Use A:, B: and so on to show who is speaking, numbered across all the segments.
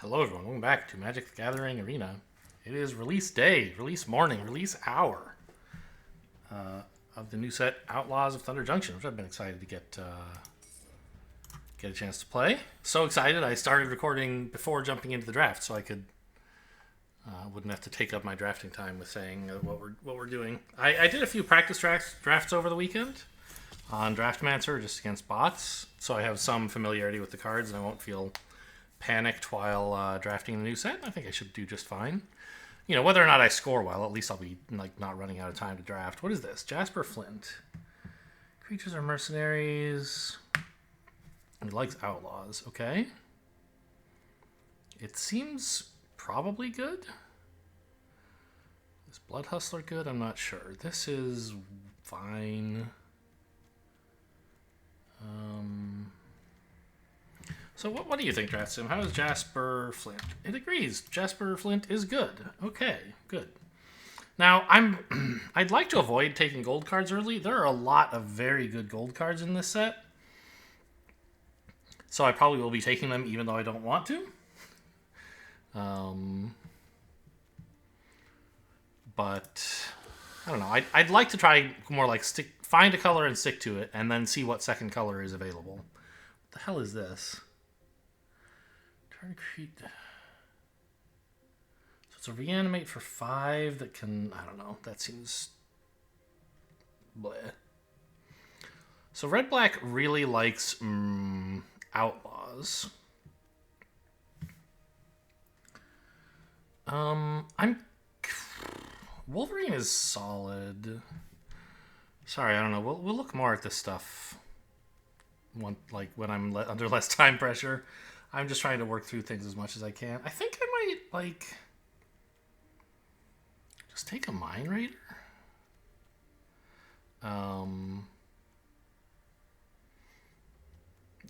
A: Hello everyone, welcome back to Magic the Gathering Arena. It is release day, release morning, release hour of the new set Outlaws of Thunder Junction, which I've been excited to get a chance to play. So excited, I started recording before jumping into the draft, so I could wouldn't have to take up my drafting time with saying what we're doing. I did a few practice drafts over the weekend on Draftmancer, just against bots, so I have some familiarity with the cards, and I won't feel panicked while drafting the new set. I think I should do just fine. You know, whether or not I score well, at least I'll be like not running out of time to draft. What is this? Jasper Flint. Creatures are mercenaries. He likes outlaws. Okay. It seems probably good. Is Blood Hustler good? I'm not sure. This is fine. So what do you think, Draft Sim? How is Jasper Flint? It agrees. Jasper Flint is good. Okay, good. Now, I'd like to avoid taking gold cards early. There are a lot of very good gold cards in this set. So I probably will be taking them even though I don't want to. But I don't know. I'd like to try more like find a color and stick to it, and then see what second color is available. What the hell is this? Turn create. So it's a reanimate for 5 that can. I don't know. That seems bleh. So red black really likes outlaws. Wolverine is solid. Sorry, I don't know. We'll look more at this stuff. When I'm under less time pressure. I'm just trying to work through things as much as I can. I think I might just take a Mind Raider.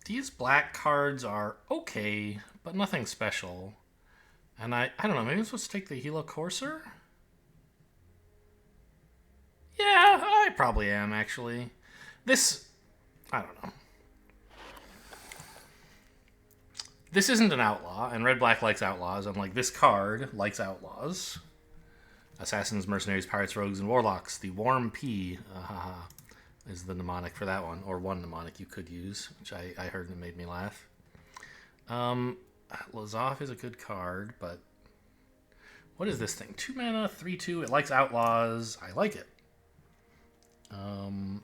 A: These black cards are okay, but nothing special. And I don't know, maybe I'm supposed to take the Helo Courser? Yeah, I probably am, actually. I don't know. This isn't an outlaw, and red-black likes outlaws, unlike this card likes outlaws. Assassins, mercenaries, pirates, rogues, and warlocks. The Warm P is the mnemonic for that one, or one mnemonic you could use, which I heard and it made me laugh. Lazoff is a good card, but what is this thing? 2 mana, 3/2. It likes outlaws. I like it.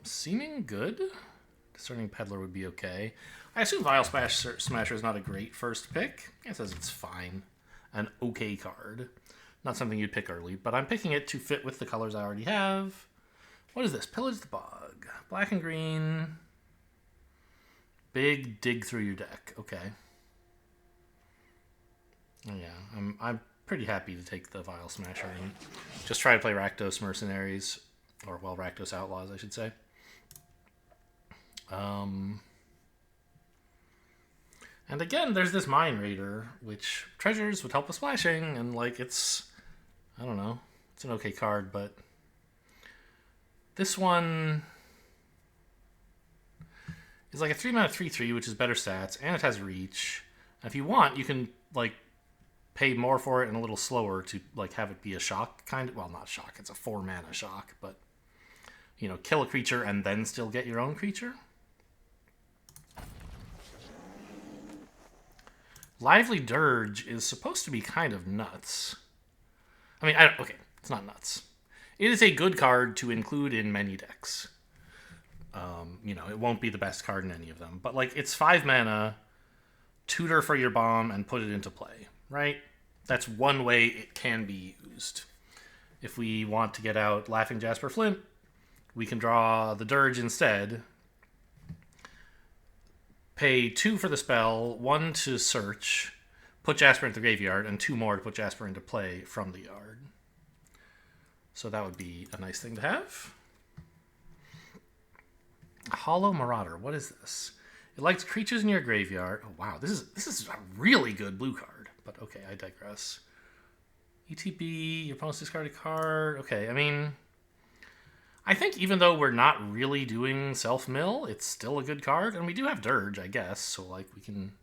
A: Seeming good. Discerning Peddler would be okay. I assume Vial Smasher is not a great first pick. It says it's fine. An okay card. Not something you'd pick early, but I'm picking it to fit with the colors I already have. What is this? Pillage the Bog. Black and green. Big dig through your deck. Okay. Yeah, I'm pretty happy to take the Vial Smasher and just try to play Rakdos Mercenaries. Or, well, Rakdos Outlaws, I should say. And again, there's this Mind Raider, which treasures would help with splashing, and, like, it's, I don't know, it's an okay card, but this one is like a 3 mana 3/3, which is better stats, and it has reach. And if you want, you can, like, pay more for it and a little slower to, like, have it be a shock kind of, well, not shock, it's a 4 mana shock, but, you know, kill a creature and then still get your own creature. Lively Dirge is supposed to be kind of nuts. I mean, okay, it's not nuts. It is a good card to include in many decks. You know, it won't be the best card in any of them, but, like, it's 5 mana, tutor for your bomb, and put it into play, right? That's one way it can be used. If we want to get out Laughing Jasper Flint, we can draw the Dirge instead. Pay 2 for the spell, 1 to search, put Jasper into the graveyard, and 2 more to put Jasper into play from the yard. So that would be a nice thing to have. Hollow Marauder, what is this? It likes creatures in your graveyard. Oh wow, this is a really good blue card. But okay, I digress. ETB, your opponent's discarded card. Okay, I mean, I think even though we're not really doing self-mill, it's still a good card. And we do have Dirge, I guess. So, like, we can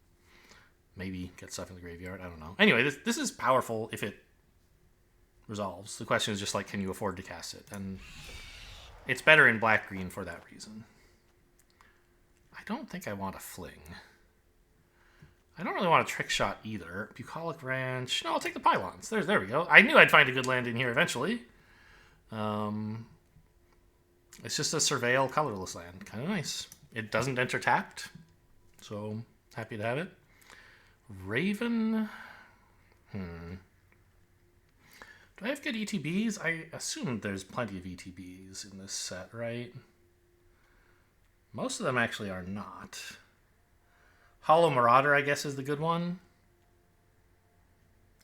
A: maybe get stuff in the graveyard. I don't know. Anyway, this is powerful if it resolves. The question is just like, can you afford to cast it? And it's better in black-green for that reason. I don't think I want a Fling. I don't really want a Trick Shot either. Bucolic Ranch. No, I'll take the Pylons. There we go. I knew I'd find a good land in here eventually. It's just a Surveil colorless land. Kind of nice. It doesn't enter tapped, so happy to have it. Raven. Do I have good ETBs? I assume there's plenty of ETBs in this set, right? Most of them actually are not. Hollow Marauder, I guess, is the good one.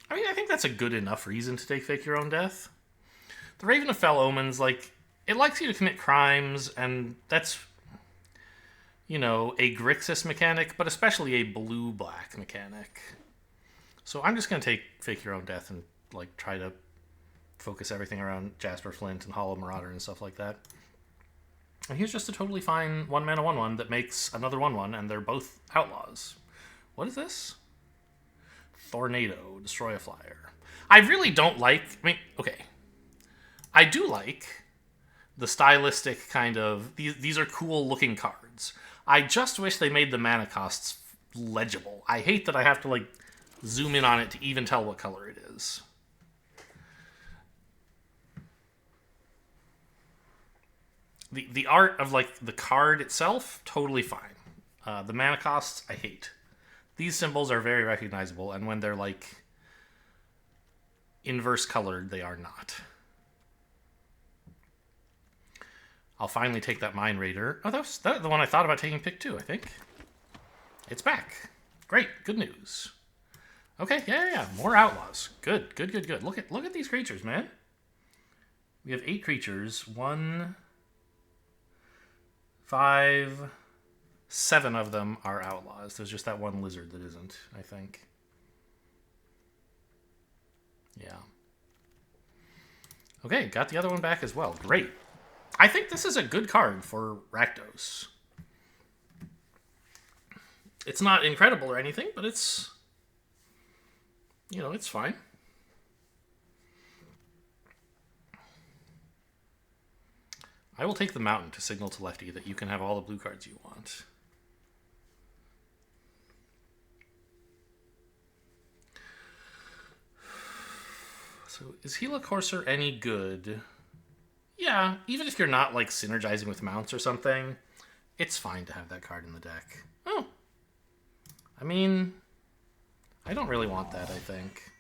A: I mean, I think that's a good enough reason to take Fake Your Own Death. The Raven of Fell Omens, like, it likes you to commit crimes, and that's, you know, a Grixis mechanic, but especially a blue-black mechanic. So I'm just going to take Fake Your Own Death and, like, try to focus everything around Jasper Flint and Hollow Marauder and stuff like that. And here's just a totally fine 1-mana 1/1 that makes another 1/1, and they're both outlaws. What is this? Tornado, destroy a flyer. I really don't like... I mean, okay. I do like the stylistic kind of... These are cool-looking cards. I just wish they made the mana costs legible. I hate that I have to, like, zoom in on it to even tell what color it is. The art of, like, the card itself, totally fine. The mana costs, I hate. These symbols are very recognizable, and when they're, like, inverse colored, they are not. I'll finally take that Mind Raider. Oh, that's the one I thought about taking pick 2, I think. It's back. Great, good news. Okay, yeah. More outlaws. Good. Look at these creatures, man. We have 8 creatures. 1, 5, 7 of them are outlaws. There's just that one lizard that isn't, I think. Yeah. Okay, got the other one back as well. Great. I think this is a good card for Rakdos. It's not incredible or anything, but it's... You know, it's fine. I will take the mountain to signal to Lefty that you can have all the blue cards you want. So, is Helicourser any good? Yeah, even if you're not, like, synergizing with mounts or something, it's fine to have that card in the deck. Oh. I mean, I don't really want that, I think.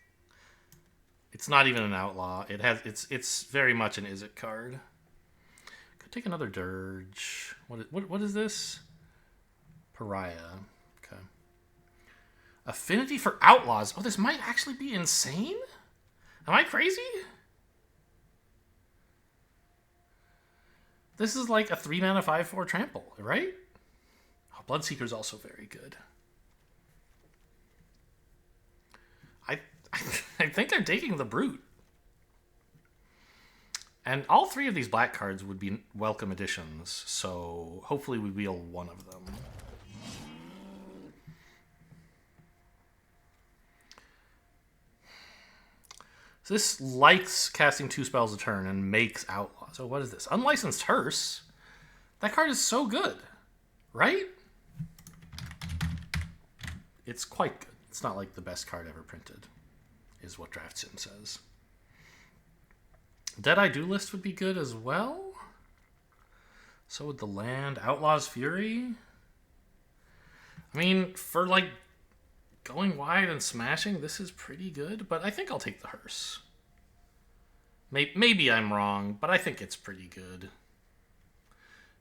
A: It's not even an outlaw. It's very much an Izzet card. Could take another Dirge. What is this? Pariah. Okay. Affinity for outlaws. Oh, this might actually be insane? Am I crazy? This is like a 3-mana 5/4 trample, right? Oh, Bloodseeker's also very good. I think they're taking the Brute. And all 3 of these black cards would be welcome additions, so hopefully we wheel one of them. So this likes casting 2 spells a turn and makes outlaws. So what is this? Unlicensed Hearse? That card is so good, right? It's quite good. It's not like the best card ever printed, is what Draft Sim says. Deadeye Duelist would be good as well. So would the land. Outlaw's Fury. I mean, for, like, going wide and smashing, this is pretty good, but I think I'll take the Hearse. Maybe I'm wrong, but I think it's pretty good.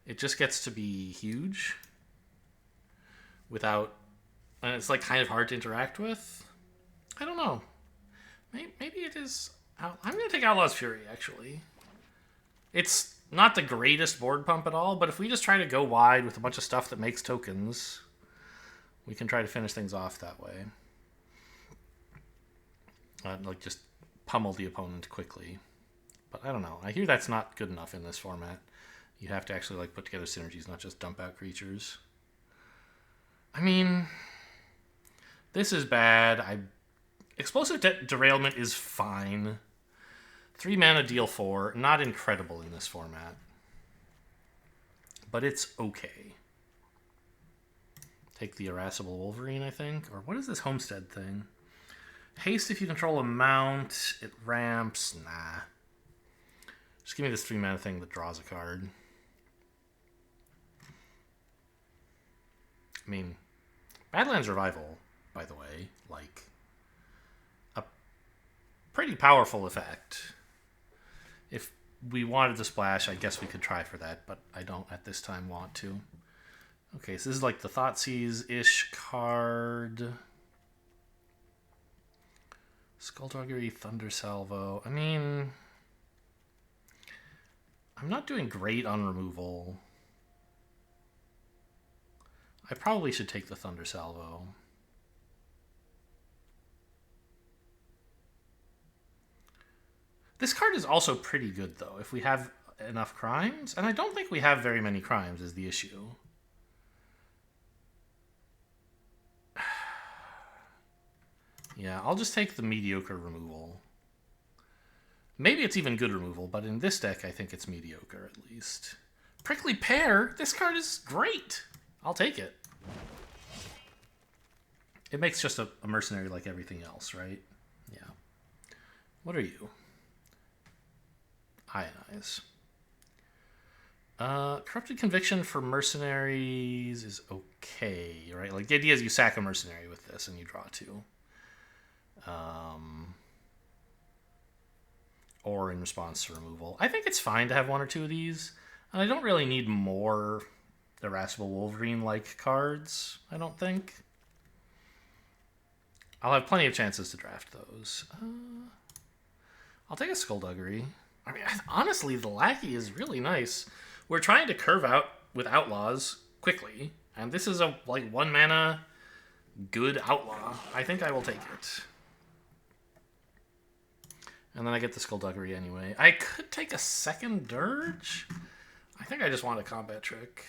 A: It just gets to be huge without... And it's, like, kind of hard to interact with. I don't know. Maybe it is... I'm going to take Outlaw's Fury, actually. It's not the greatest board pump at all, but if we just try to go wide with a bunch of stuff that makes tokens, we can try to finish things off that way. Like, just pummel the opponent quickly. But I don't know. I hear that's not good enough in this format. You have to actually, like, put together synergies, not just dump out creatures. I mean... This is bad. Explosive Derailment is fine. 3 mana, deal 4. Not incredible in this format. But it's okay. Take the Irascible Wolverine, I think. Or what is this Homestead thing? Haste if you control a mount. It ramps. Nah. Just give me this 3 mana thing that draws a card. I mean, Badlands Revival, by the way, like, a pretty powerful effect. If we wanted to splash, I guess we could try for that, but I don't at this time want to. Okay, so this is like the Thoughtseize-ish card. Skullduggery, Thunder Salvo. I mean, I'm not doing great on removal. I probably should take the Thunder Salvo. This card is also pretty good, though, if we have enough crimes. And I don't think we have very many crimes is the issue. Yeah, I'll just take the mediocre removal. Maybe it's even good removal, but in this deck, I think it's mediocre at least. Prickly Pear, this card is great. I'll take it. It makes just a mercenary like everything else, right? Yeah. What are you? Ionize. Corrupted Conviction for mercenaries is okay, right? Like, the idea is you sack a mercenary with this and you draw 2. Or in response to removal. I think it's fine to have 1 or 2 of these. And I don't really need more Irascible Wolverine-like cards, I don't think. I'll have plenty of chances to draft those. I'll take a Skullduggery. I mean, honestly, the Lackey is really nice. We're trying to curve out with Outlaws quickly, and this is a, like, 1 mana good Outlaw. I think I will take it. And then I get the Skullduggery anyway. I could take a second Dirge. I think I just want a combat trick.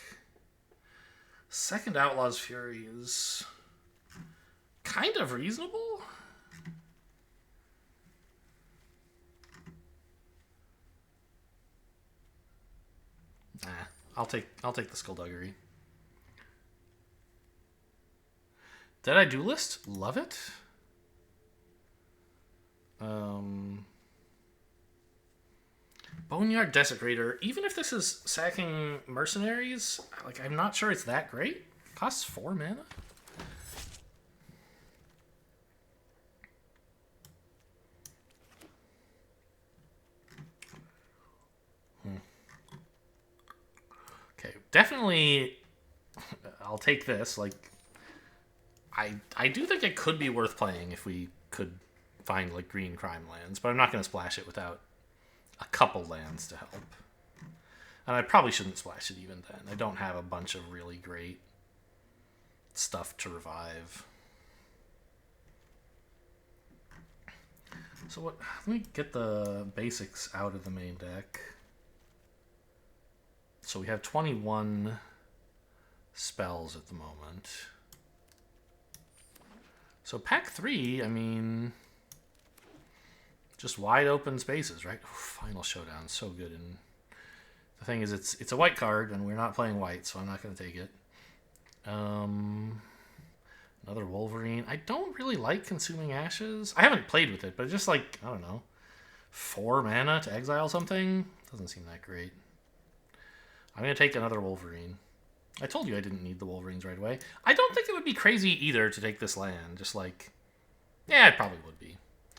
A: Second Outlaw's Fury is kind of reasonable. Nah, I'll take the Skullduggery. Did I Duelist? Love it. Boneyard Desecrator. Even if this is sacking mercenaries, like, I'm not sure it's that great. Costs 4 mana. Okay, definitely I'll take this. Like, I do think it could be worth playing if we could find, like, green crime lands, but I'm not going to splash it without a couple lands to help. And I probably shouldn't splash it even then. I don't have a bunch of really great stuff to revive. So what? Let me get the basics out of the main deck. So we have 21 spells at the moment. So pack 3, I mean, just wide open spaces, right? Ooh, Final Showdown, so good. And the thing is, it's a white card, and we're not playing white, so I'm not going to take it. Another Wolverine. I don't really like Consuming Ashes. I haven't played with it, but just like, I don't know, 4 mana to exile something? Doesn't seem that great. I'm going to take another Wolverine. I told you I didn't need the Wolverines right away. I don't think it would be crazy either to take this land. Just like, yeah, it probably would be.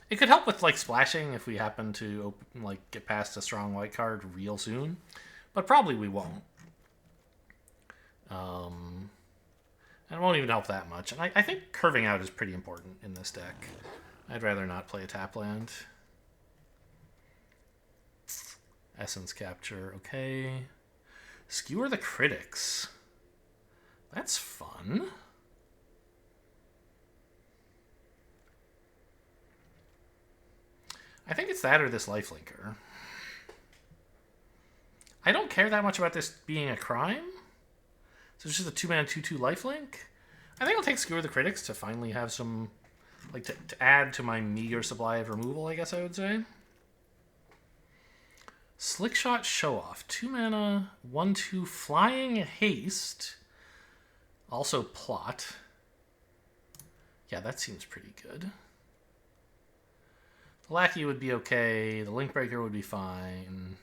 A: It could help with, like, splashing if we happen to get past a strong white card real soon. But probably we won't. And it won't even help that much. And I think curving out is pretty important in this deck. I'd rather not play a tap land. Essence Capture, okay. Skewer the Critics. That's fun. I think it's that or this Lifelinker. I don't care that much about this being a crime. So it's just a 2-mana 2/2 lifelink. I think I'll take Skewer the Critics to finally have some, like, to add to my meager supply of removal, I guess I would say. Slickshot Show Off. 2 mana, 1/2 Flying Haste. Also Plot. Yeah, that seems pretty good. The Lackey would be okay. The Link Breaker would be fine.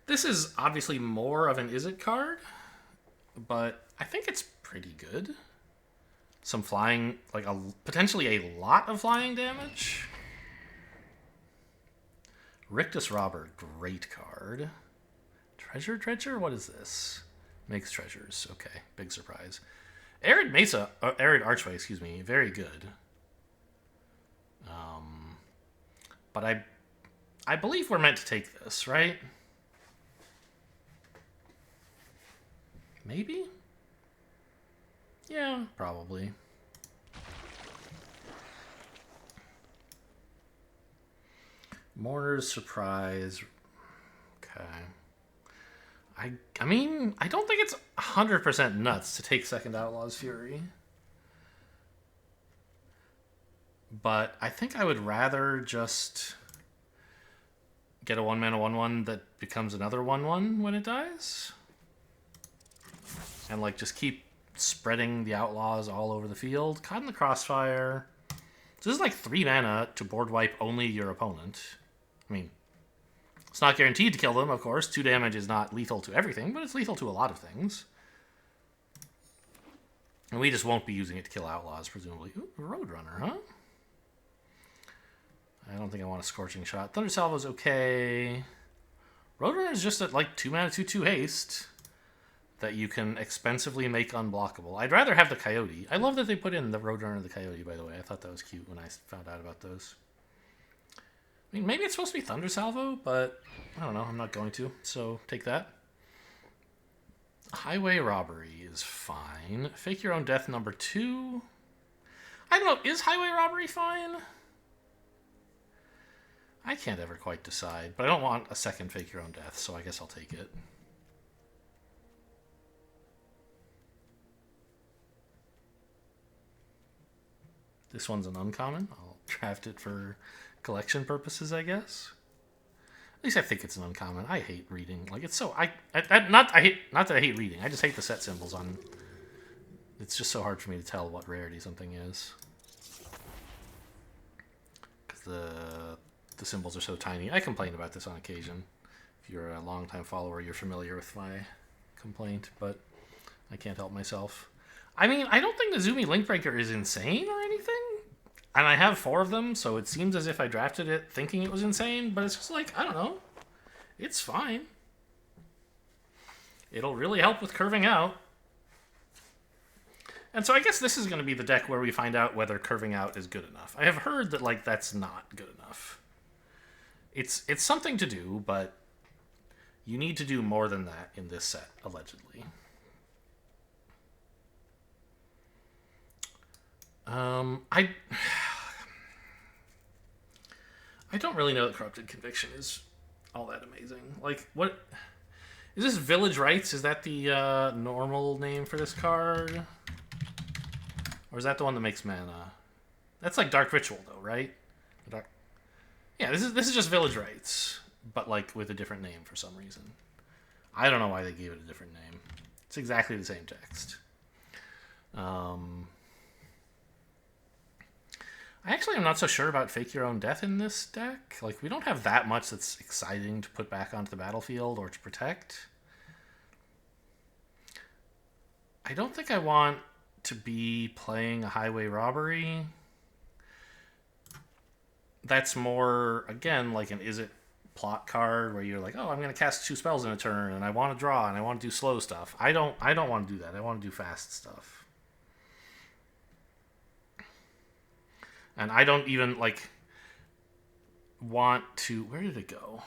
A: This is obviously more of an Is It card, but I think it's pretty good. Some flying, like potentially a lot of flying damage. Rictus Robber, great card. Treasure Dredger? What is this? Makes treasures. Okay, big surprise. Arid Archway, excuse me, very good. But I believe we're meant to take this, right? Maybe? Yeah, probably. Mourner's Surprise. Okay. I mean, I don't think it's 100% nuts to take second Outlaw's Fury. But I think I would rather just get a 1-mana 1/1 that becomes another 1/1 when it dies. And like just keep spreading the Outlaws all over the field. Caught in the Crossfire. So this is like 3 mana to board wipe only your opponent. I mean, it's not guaranteed to kill them, of course. 2 damage is not lethal to everything, but it's lethal to a lot of things. And we just won't be using it to kill Outlaws, presumably. Ooh, Roadrunner, huh? I don't think I want a Scorching Shot. Thunder Salvo's okay. Roadrunner is just at like 2 mana 2/2 haste that you can expensively make unblockable. I'd rather have the Coyote. I love that they put in the Roadrunner and the Coyote, by the way. I thought that was cute when I found out about those. I mean, maybe it's supposed to be Thunder Salvo, but I don't know. I'm not going to, so take that. Highway Robbery is fine. Fake Your Own Death number 2. I don't know. Is Highway Robbery fine? I can't ever quite decide, but I don't want a second Fake Your Own Death, so I guess I'll take it. This one's an uncommon. I'll draft it for collection purposes, I guess. At least I think it's an uncommon. I hate reading. Like, it's so not that I hate reading. I just hate the set symbols on. It's just so hard for me to tell what rarity something is. Because the symbols are so tiny. I complain about this on occasion. If you're a longtime follower, you're familiar with my complaint, but I can't help myself. I mean, I don't think the Zumi Link Breaker is insane or anything. And I have 4 of them, so it seems as if I drafted it thinking it was insane, but it's just like, I don't know. It's fine. It'll really help with curving out. And so I guess this is going to be the deck where we find out whether curving out is good enough. I have heard that, like, that's not good enough. It's something to do, but you need to do more than that in this set, allegedly. I don't really know that Corrupted Conviction is all that amazing. Like, what is this? Village Rites? Is that the normal name for this card, or is that the one that makes mana? That's like Dark Ritual, though, right? Yeah, this is just Village Rites, but like with a different name for some reason. I don't know why they gave it a different name. It's exactly the same text. I actually am not so sure about Fake Your Own Death in this deck. Like, we don't have that much that's exciting to put back onto the battlefield or to protect. I don't think I want to be playing a Highway Robbery. That's more, again, like an Is It plot card where you're like, oh, I'm going to cast 2 spells in a turn, and I want to draw, and I want to do slow stuff. I don't want to do that. I want to do fast stuff. And I don't even, like, want to... Where did it go?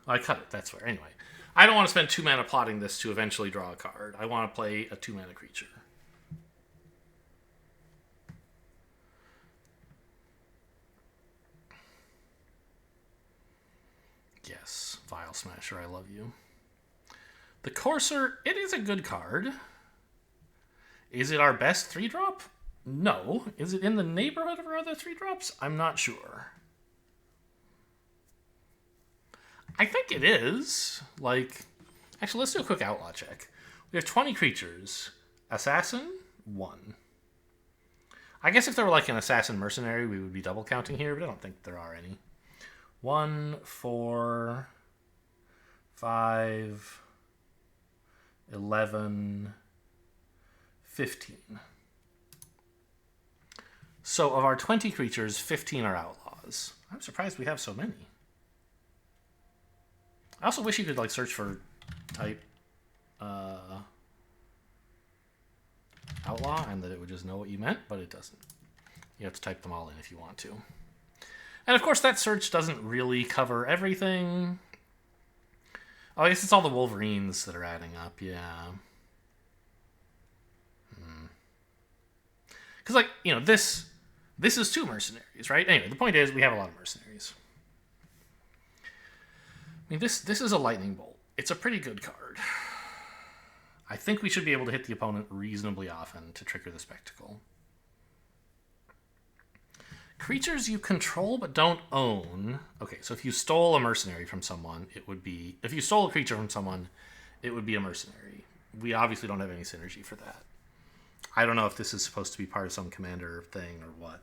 A: Oh, I cut it. That's where. Anyway, I don't want to spend 2 mana plotting this to eventually draw a card. I want to play a 2 mana creature. Yes, Vile Smasher, I love you. The Courser, it is a good card. Is it our best 3-drop? No. Is it in the neighborhood of our other 3-drops? I'm not sure. I think it is. Like, actually, let's do a quick outlaw check. We have 20 creatures. Assassin, 1. I guess if there were like an assassin mercenary, we would be double counting here, but I don't think there are any. 1, 4, 5, 11, 15. So of our 20 creatures, 15 are outlaws. I'm surprised we have so many. I also wish you could like search for type outlaw and that it would just know what you meant, but it doesn't. You have to type them all in if you want to. And of course that search doesn't really cover everything. Oh, I guess it's all the Wolverines that are adding up, yeah. Because, like, you know, this is 2 mercenaries, right? Anyway, the point is we have a lot of mercenaries. I mean, this is a lightning bolt. It's a pretty good card. I think we should be able to hit the opponent reasonably often to trigger the spectacle. Creatures you control but don't own. Okay, so if you stole a mercenary from someone, it would be... If you stole a creature from someone, it would be a mercenary. We obviously don't have any synergy for that. I don't know if this is supposed to be part of some commander thing or what.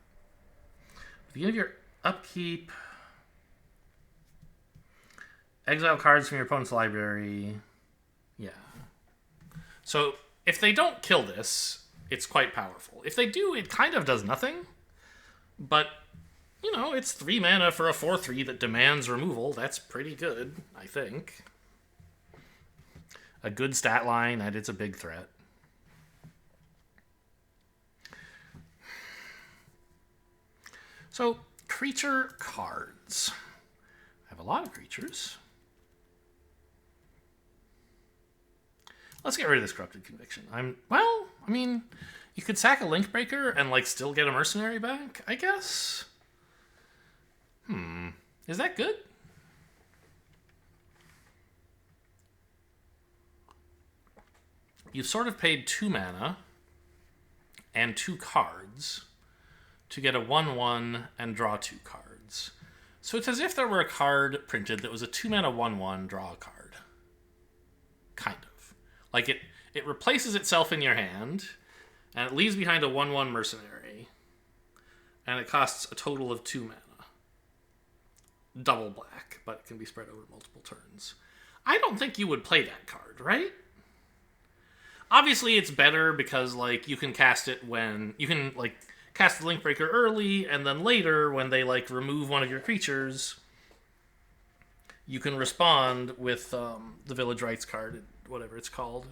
A: At the end of your upkeep... Exile cards from your opponent's library. Yeah. So, if they don't kill this, it's quite powerful. If they do, it kind of does nothing. But, you know, it's 3 mana for a 4/3 that demands removal. That's pretty good, I think. A good stat line, and it's a big threat. So, creature cards. I have a lot of creatures. Let's get rid of this Corrupted Conviction. Well, I mean, you could sack a Linkbreaker and, like, still get a mercenary back, I guess? Is that good? You've sort of paid 2 mana and 2 cards to get a 1/1 and draw 2 cards. So it's as if there were a card printed that was a 2 mana 1/1, draw a card. Kind of. Like, it replaces itself in your hand, and it leaves behind a 1/1 mercenary, and it costs a total of 2 mana. Double black, but it can be spread over multiple turns. I don't think you would play that card, right? Obviously, it's better because, like, you can cast it when... You can, like, cast the Linkbreaker early, and then later, when they, like, remove one of your creatures, you can respond with the Village Rites card, whatever it's called.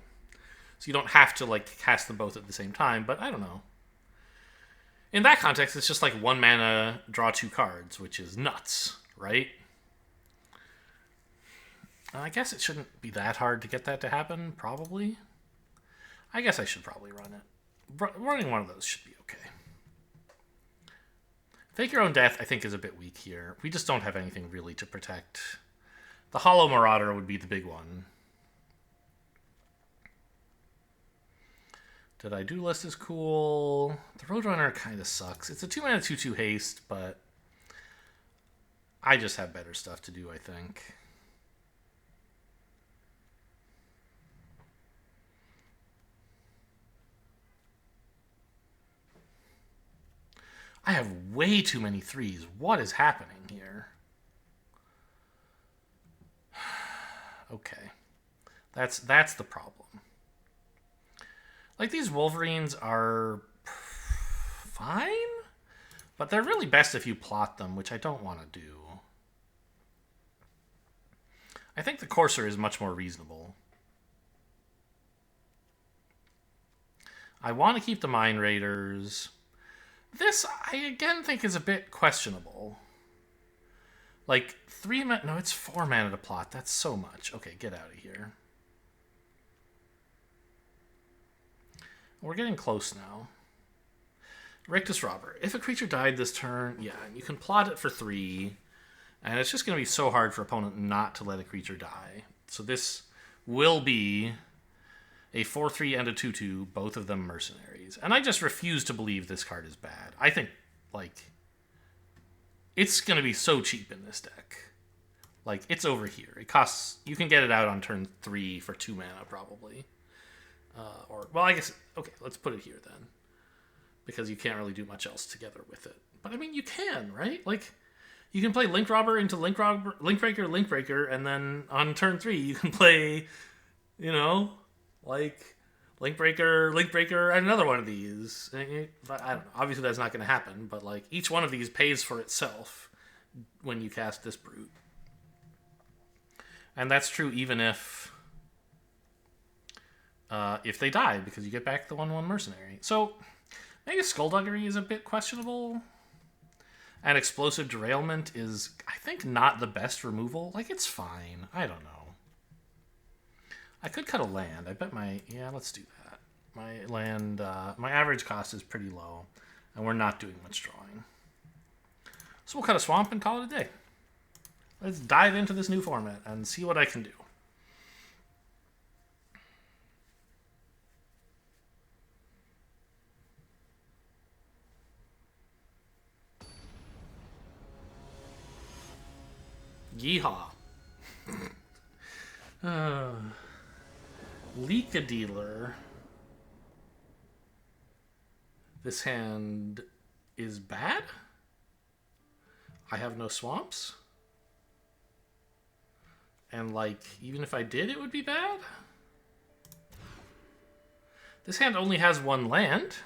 A: So you don't have to, like, cast them both at the same time, but I don't know. In that context, it's just like 1 mana, draw 2 cards, which is nuts, right? I guess it shouldn't be that hard to get that to happen, probably. I guess I should probably run it. Running one of those should be okay. Fake Your Own Death, I think, is a bit weak here. We just don't have anything really to protect. The Hollow Marauder would be the big one. Did I Do List is cool. The Roadrunner kind of sucks. It's a 2 mana 2/2 haste, but I just have better stuff to do, I think. I have way too many 3s. What is happening here? Okay. That's the problem. Like, these Wolverines are fine, but they're really best if you plot them, which I don't want to do. I think the Courser is much more reasonable. I want to keep the Mind Raiders. This, I again think, is a bit questionable. Like, 3 mana... No, it's 4 mana to plot. That's so much. Okay, get out of here. We're getting close now. Rictus Robber. If a creature died this turn, yeah, you can plot it for 3. And it's just going to be so hard for opponent not to let a creature die. So this will be a 4/3 and a 2/2, both of them mercenaries. And I just refuse to believe this card is bad. I think, like, it's going to be so cheap in this deck. Like, it's over here. It costs... You can get it out on turn 3 for 2 mana, probably. Well, I guess... Okay, let's put it here, then. Because you can't really do much else together with it. But, I mean, you can, right? Like, you can play Link Robber into Link Breaker, and then on turn 3, you can play, you know, like, Link Breaker, and another one of these. I don't know. Obviously, that's not going to happen, but, like, each one of these pays for itself when you cast this Brute. And that's true even if they die, because you get back the 1/1 mercenary. So, maybe Skullduggery is a bit questionable. And Explosive Derailment is, I think, not the best removal. Like, it's fine. I don't know. I could cut a land. I bet my... Yeah, let's do that. My land... my average cost is pretty low. And we're not doing much drawing. So we'll cut a swamp and call it a day. Let's dive into this new format and see what I can do. Yeehaw. Leak a Dealer. This hand is bad? I have no swamps? And, like, even if I did, it would be bad? This hand only has 1 land.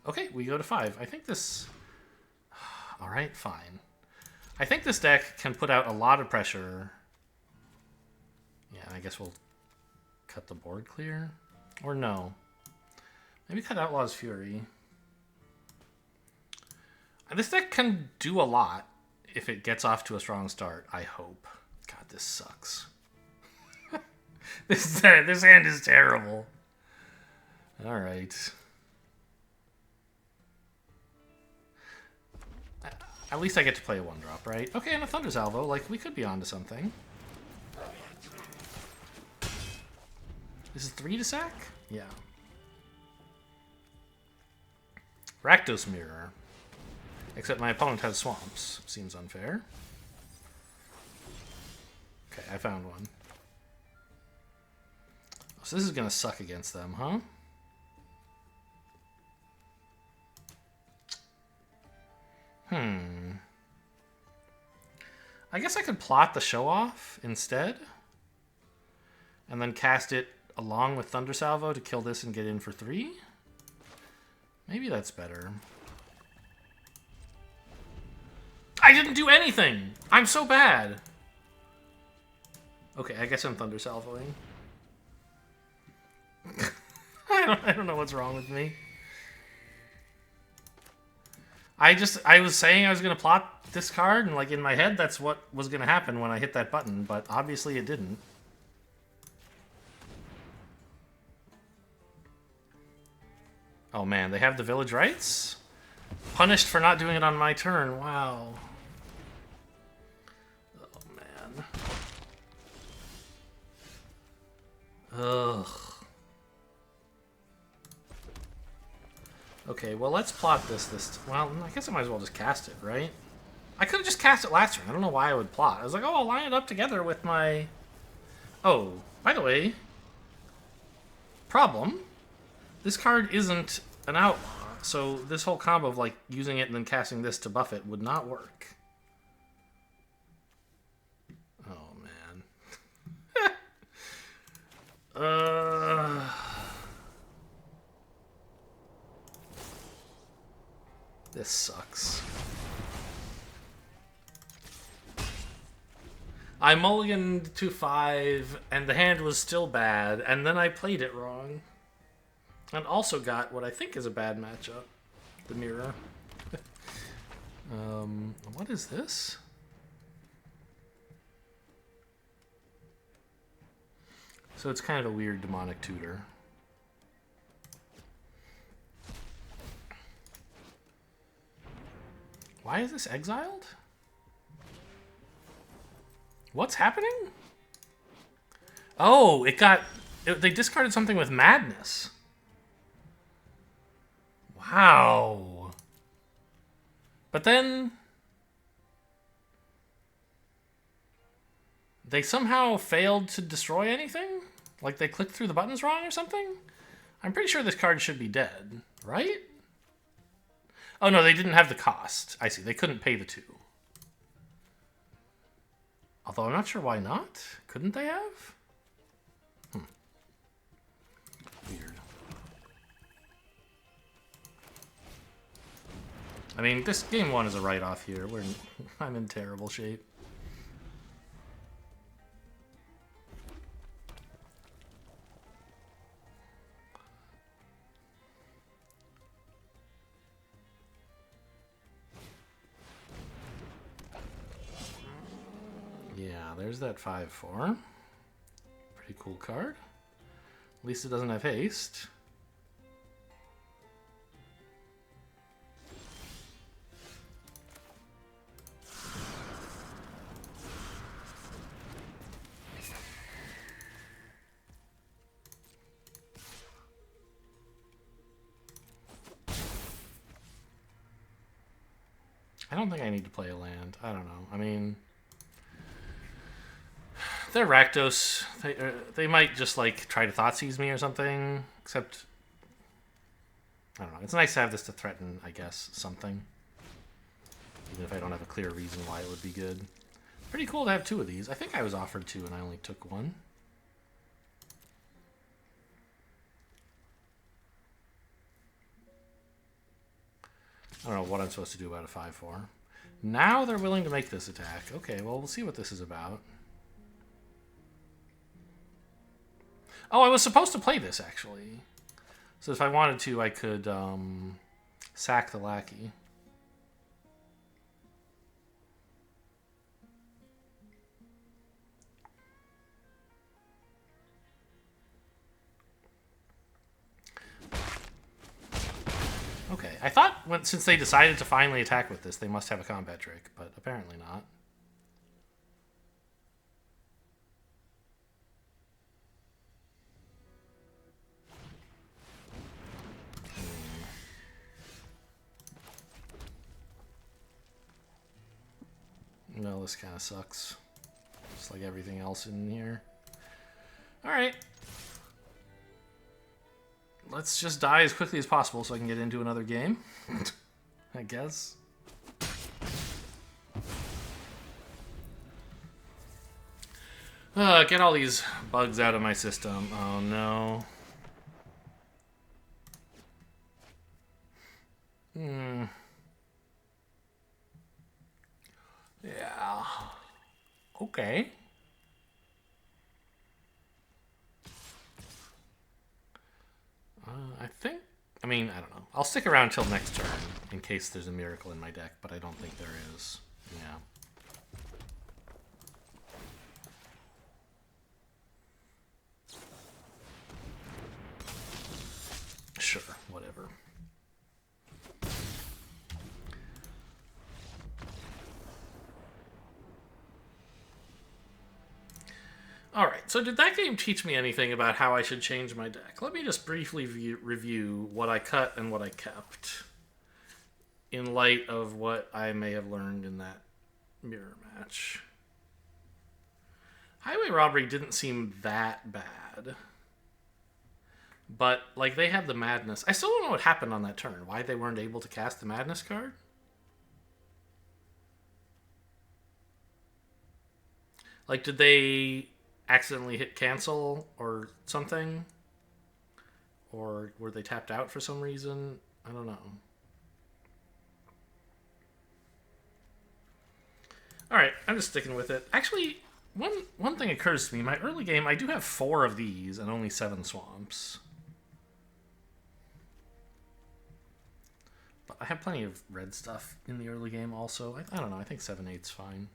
A: Okay, we go to 5. I think this... Alright, fine. I think this deck can put out a lot of pressure. Yeah, I guess we'll cut the board clear. Or no. Maybe cut Outlaw's Fury. This deck can do a lot if it gets off to a strong start, I hope. God, this sucks. This hand is terrible. Alright. At least I get to play a 1-drop, right? Okay, and a Thunder Salvo. Like, we could be onto something. This is 3 to sack? Yeah. Rakdos Mirror. Except my opponent has swamps. Seems unfair. Okay, I found one. So this is going to suck against them, huh? I guess I could plot the Show Off instead. And then cast it along with Thunder Salvo to kill this and get in for 3. Maybe that's better. I didn't do anything! I'm so bad! Okay, I guess I'm Thunder Salvoing. I don't know what's wrong with me. I was saying I was going to plot this card, and, like, in my head, that's what was going to happen when I hit that button, but obviously it didn't. Oh, man, they have the Village Rites? Punished for not doing it on my turn. Wow. Oh, man. Ugh. Okay, well, let's plot this. Well, I guess I might as well just cast it, right? I could have just cast it last turn. I don't know why I would plot. I was like, oh, I'll line it up together with my... Oh, by the way... Problem. This card isn't an outlaw, so this whole combo of, like, using it and then casting this to buff it would not work. Oh, man. This sucks. I mulliganed to 5, and the hand was still bad, and then I played it wrong. And also got what I think is a bad matchup. The Mirror. What is this? So it's kind of a weird demonic tutor. Why is this exiled? What's happening? Oh, they discarded something with madness. Wow. But then they somehow failed to destroy anything? Like they clicked through the buttons wrong or something? I'm pretty sure this card should be dead, right? Oh no, they didn't have the cost. I see, they couldn't pay the 2. Although I'm not sure why not. Couldn't they have? Weird. I mean, this game 1 is a write-off here. I'm in terrible shape. Yeah, there's that 5/4. Pretty cool card. At least it doesn't have haste. I don't think I need to play a land. I don't know. I mean, they're Rakdos. They might just like try to Thoughtseize me or something. Except, I don't know. It's nice to have this to threaten, I guess, something. Even if I don't have a clear reason why it would be good. Pretty cool to have 2 of these. I think I was offered 2 and I only took 1. I don't know what I'm supposed to do about a 5/4. Now they're willing to make this attack. Okay, well, we'll see what this is about. Oh, I was supposed to play this, actually. So if I wanted to, I could sack the lackey. Okay, I thought since they decided to finally attack with this, they must have a combat trick, but apparently not. No, this kind of sucks. Just like everything else in here. Alright. Let's just die as quickly as possible so I can get into another game. I guess. Get all these bugs out of my system. Oh no. Yeah. Okay. I mean, I don't know. I'll stick around till next turn in case there's a miracle in my deck, but I don't think there is. Yeah. Sure, whatever. Alright, so did that game teach me anything about how I should change my deck? Let me just briefly review what I cut and what I kept in light of what I may have learned in that mirror match. Highway Robbery didn't seem that bad. But, like, they had the Madness. I still don't know what happened on that turn. Why they weren't able to cast the Madness card? Like, did they accidentally hit cancel or something? Or were they tapped out for some reason? I don't know. Alright, I'm just sticking with it. Actually, one thing occurs to me. In my early game, I do have 4 of these and only 7 swamps. But I have plenty of red stuff in the early game also. I don't know, I think 7/8's fine.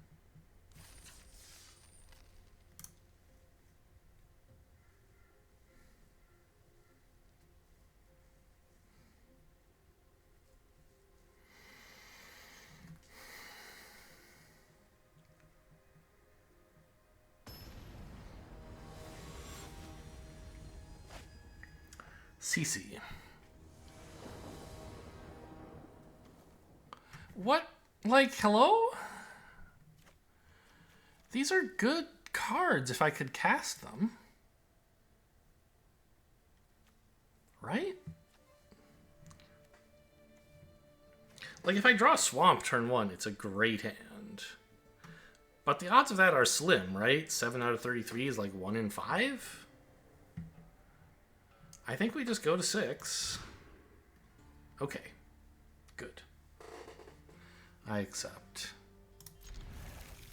A: CC. What? Like, hello? These are good cards if I could cast them. Right? Like, if I draw Swamp turn 1, it's a great hand. But the odds of that are slim, right? 7 out of 33 is like 1 in 5? I think we just go to 6. Okay. Good. I accept.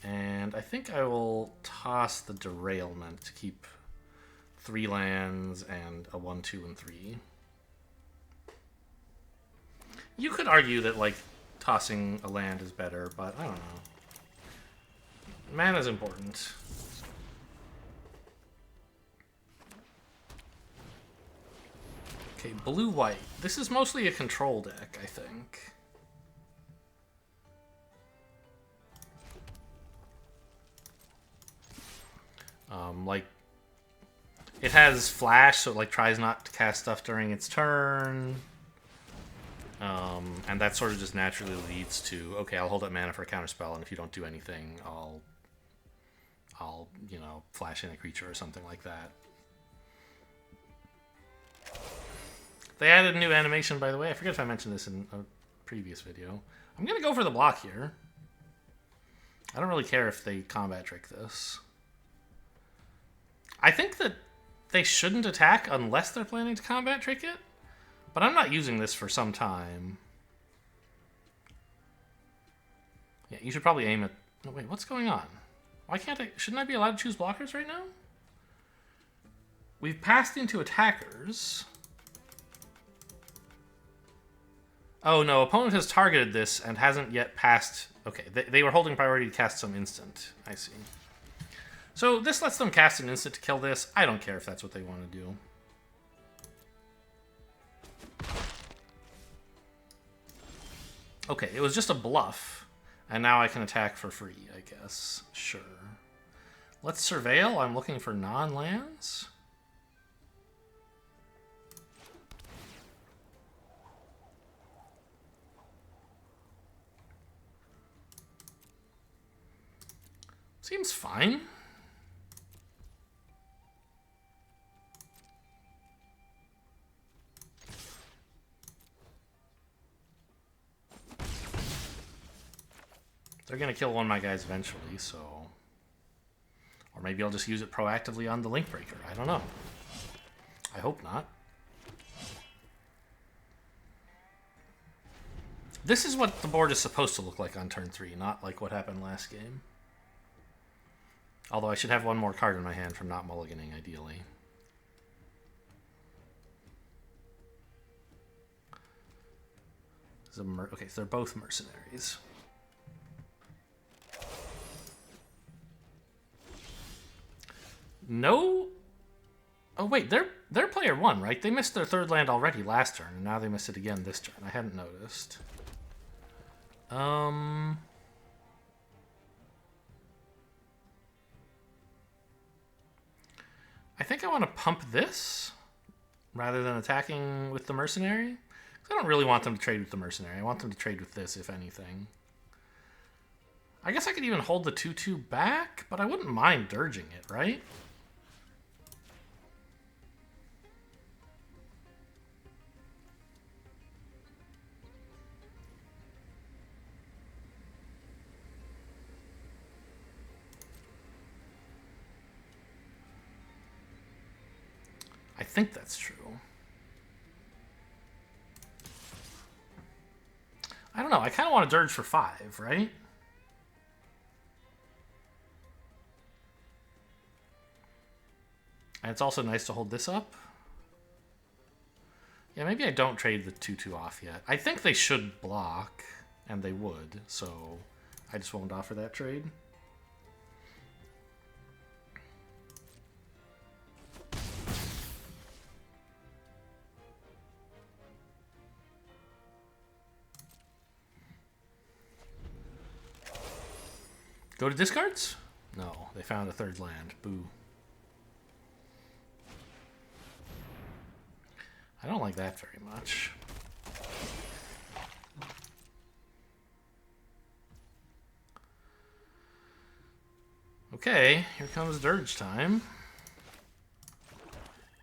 A: And I think I will toss the Derailment to keep 3 lands and a 1, 2, and 3. You could argue that, like, tossing a land is better, but I don't know. Mana's important. Okay, blue-white. This is mostly a control deck, I think. Like, it has flash, so it, like, tries not to cast stuff during its turn. And that sort of just naturally leads to, okay, I'll hold up mana for a counterspell, and if you don't do anything, I'll you know, flash in a creature or something like that. They added a new animation, by the way. I forget if I mentioned this in a previous video. I'm going to go for the block here. I don't really care if they combat trick this. I think that they shouldn't attack unless they're planning to combat trick it. But I'm not using this for some time. Yeah, you should probably aim at... No, wait, what's going on? Why can't I... Shouldn't I be allowed to choose blockers right now? We've passed into attackers. Oh, no. Opponent has targeted this and hasn't yet passed... Okay, they were holding priority to cast some instant. I see. So this lets them cast an instant to kill this. I don't care if that's what they want to do. Okay, it was just a bluff, and now I can attack for free, I guess. Sure. Let's surveil. I'm looking for non-lands. Seems fine. They're going to kill one of my guys eventually, so... Or maybe I'll just use it proactively on the Link Breaker. I don't know. I hope not. This is what the board is supposed to look like on turn 3, not like what happened last game. Although I should have one more card in my hand from not mulliganing, ideally. Okay, so they're both mercenaries. No. Oh wait, they're player 1, right? They missed their 3rd land already last turn, and now they missed it again this turn. I hadn't noticed. I think I want to pump this rather than attacking with the mercenary. I don't really want them to trade with the mercenary. I want them to trade with this, if anything. I guess I could even hold the 2/2 back, but I wouldn't mind dirging it, right? I think that's true. I don't know. I kind of want to dirge for 5, right? And it's also nice to hold this up. Yeah, maybe I don't trade the 2/2 off yet. I think they should block, and they would, so I just won't offer that trade. Go to discards? No, they found a 3rd land. Boo. I don't like that very much. Okay, here comes Dirge time.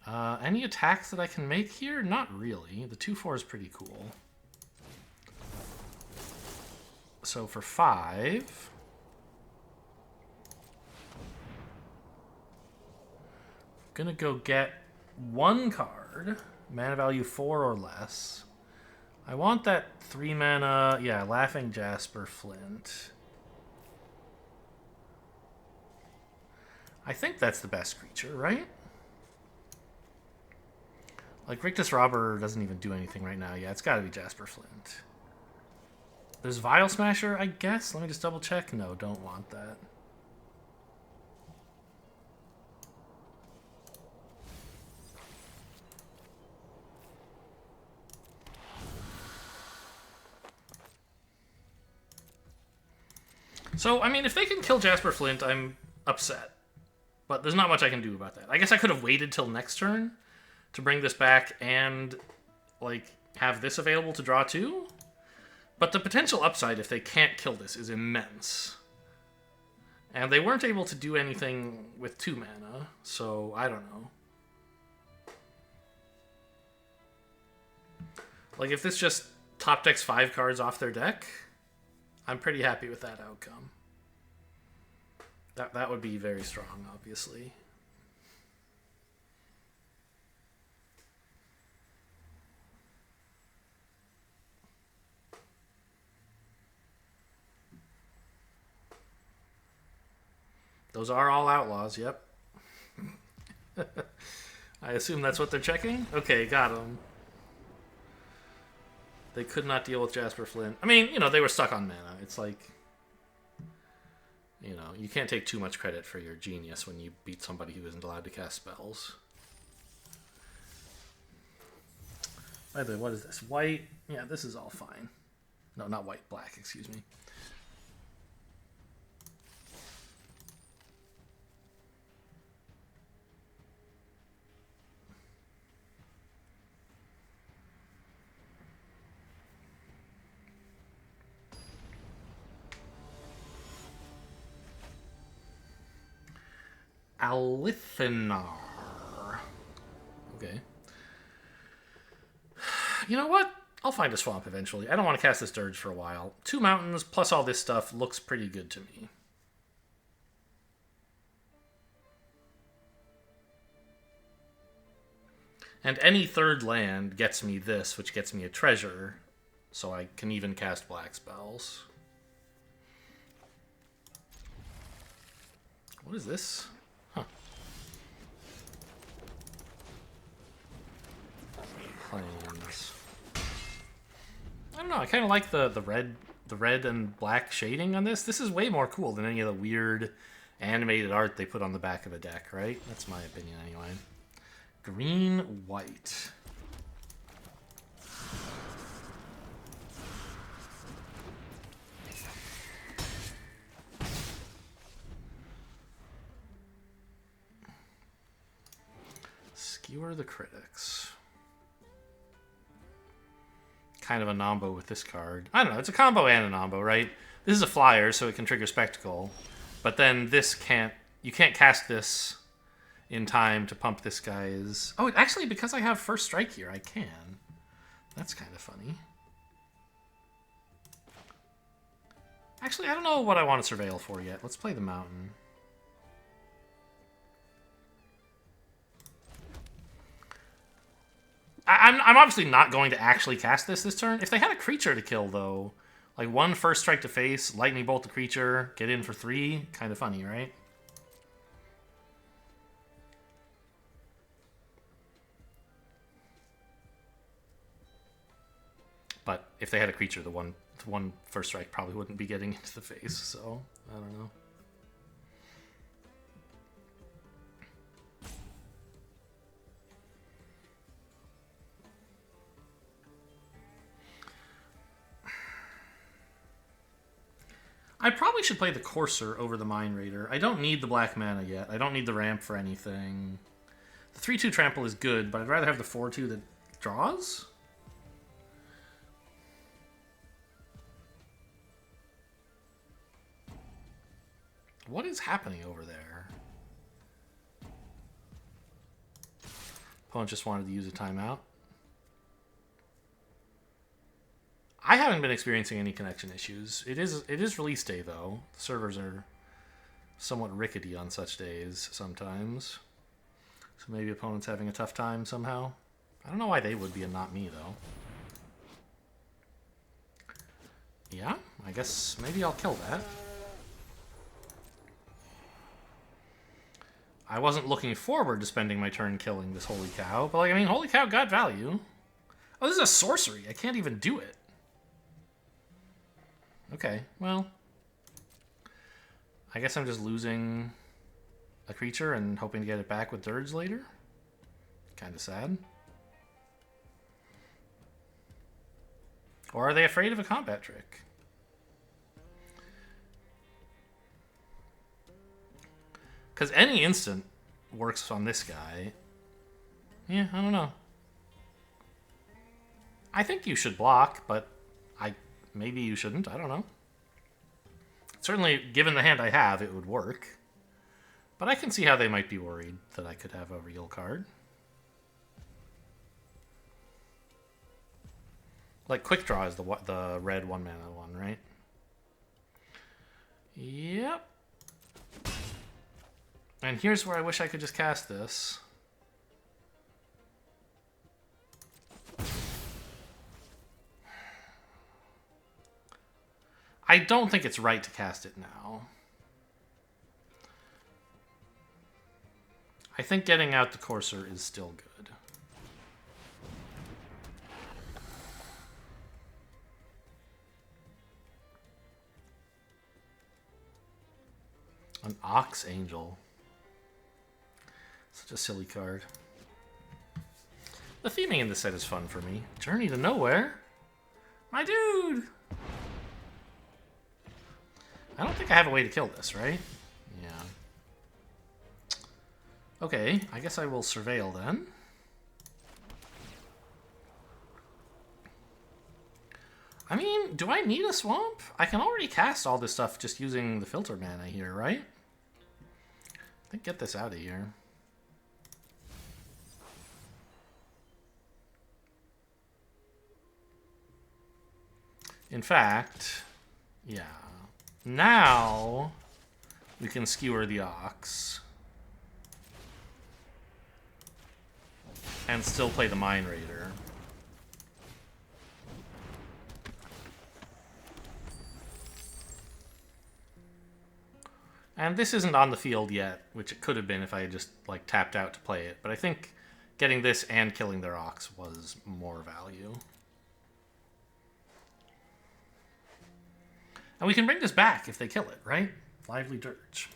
A: Any attacks that I can make here? Not really. The 2/4 is pretty cool. So for 5... gonna go get 1 card. Mana value 4 or less. I want that 3 mana... yeah, Laughing Jasper Flint. I think that's the best creature, right? Like, Rictus Robber doesn't even do anything right now. Yeah, it's gotta be Jasper Flint. There's Vial Smasher, I guess? Let me just double check. No, don't want that. So, I mean, if they can kill Jasper Flint, I'm upset. But there's not much I can do about that. I guess I could have waited till next turn to bring this back and, like, have this available to draw too. But the potential upside, if they can't kill this, is immense. And they weren't able to do anything with 2 mana, so I don't know. Like, if this just top decks 5 cards off their deck, I'm pretty happy with that outcome. That would be very strong, obviously. Those are all outlaws, yep. I assume that's what they're checking? Okay, got them. They could not deal with Jasper Flint. I mean, you know, they were stuck on mana. It's like, you know, you can't take too much credit for your genius when you beat somebody who isn't allowed to cast spells. By the way, what is this? White? Yeah, this is all fine. No, not white, black, excuse me. Alithanar. Okay. You know what? I'll find a swamp eventually. I don't want to cast this Dirge for a while. 2 mountains plus all this stuff looks pretty good to me. And any 3rd land gets me this, which gets me a treasure, so I can even cast black spells. What is this? Huh. Plains. I don't know. I kind of like the red and black shading on this. This is way more cool than any of the weird animated art they put on the back of a deck, right? That's my opinion anyway. Green, white. Skewer the critics. Kind of a nombo with this card. I don't know, it's a combo and a nombo, right? This is a flyer, so it can trigger Spectacle. But then this can't... you can't cast this in time to pump this guy's... oh, actually, because I have First Strike here, I can. That's kind of funny. Actually, I don't know what I want to surveil for yet. Let's play the mountain. I'm obviously not going to actually cast this turn. If they had a creature to kill, though, like 1 First Strike to face, Lightning Bolt the creature, get in for 3, kind of funny, right? But if they had a creature, the one First Strike probably wouldn't be getting into the face, so I don't know. I probably should play the Courser over the Mind Raider. I don't need the black mana yet. I don't need the ramp for anything. The 3/2 trample is good, but I'd rather have the 4/2 that draws? What is happening over there? Opponent just wanted to use a timeout. I haven't been experiencing any connection issues. It is release day though. The servers are somewhat rickety on such days sometimes. So maybe opponent's having a tough time somehow. I don't know why they would be and not me though. Yeah, I guess maybe I'll kill that. I wasn't looking forward to spending my turn killing this holy cow, but like, I mean, holy cow got value. Oh, this is a sorcery. I can't even do it. Okay, well, I guess I'm just losing a creature and hoping to get it back with dirge later. Kind of sad. Or are they afraid of a combat trick? Because any instant works on this guy. Yeah, I don't know. I think you should block, but maybe you shouldn't. I don't know. Certainly, given the hand I have, it would work. But I can see how they might be worried that I could have a real card. Like, Quick Draw is the red 1-mana one, right? Yep. And here's where I wish I could just cast this. I don't think it's right to cast it now. I think getting out the Courser is still good. An Ox Angel. Such a silly card. The theming in this set is fun for me. Journey to Nowhere? My dude! I don't think I have a way to kill this, right? Yeah. Okay, I guess I will surveil then. I mean, do I need a swamp? I can already cast all this stuff just using the filter mana here, right? I think get this out of here. In fact, yeah. Now we can skewer the Ox and still play the Mind Raider. And this isn't on the field yet, which it could have been if I had just like tapped out to play it. But I think getting this and killing their Ox was more value. And we can bring this back if they kill it, right? Lively Dirge.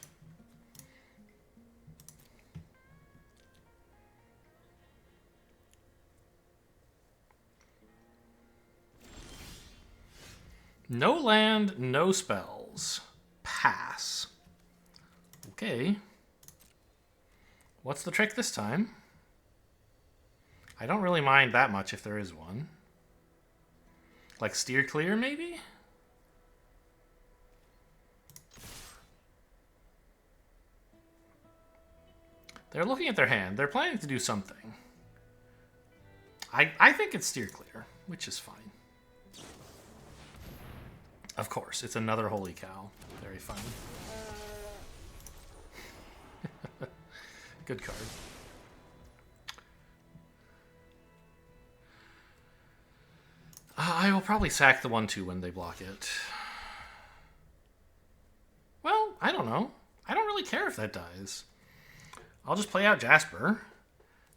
A: No land, no spells. Pass. Okay. What's the trick this time? I don't really mind that much if there is one. Like Steer Clear, maybe? They're looking at their hand. They're planning to do something. I think it's Steer Clear, which is fine. Of course, it's another Holy Cow. Very funny. Good card. I will probably sack the 1/2 when they block it. Well, I don't know. I don't really care if that dies. I'll just play out Jasper,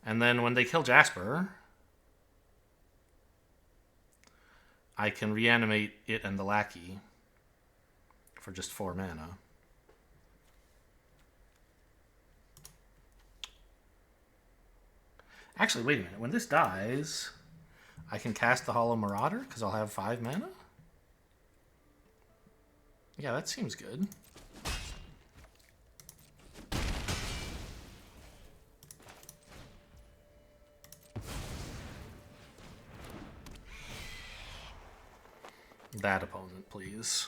A: and then when they kill Jasper, I can reanimate it and the lackey for just 4 mana. Actually, wait a minute. When this dies, I can cast the Hollow Marauder because I'll have 5 mana? Yeah, that seems good. that opponent, please.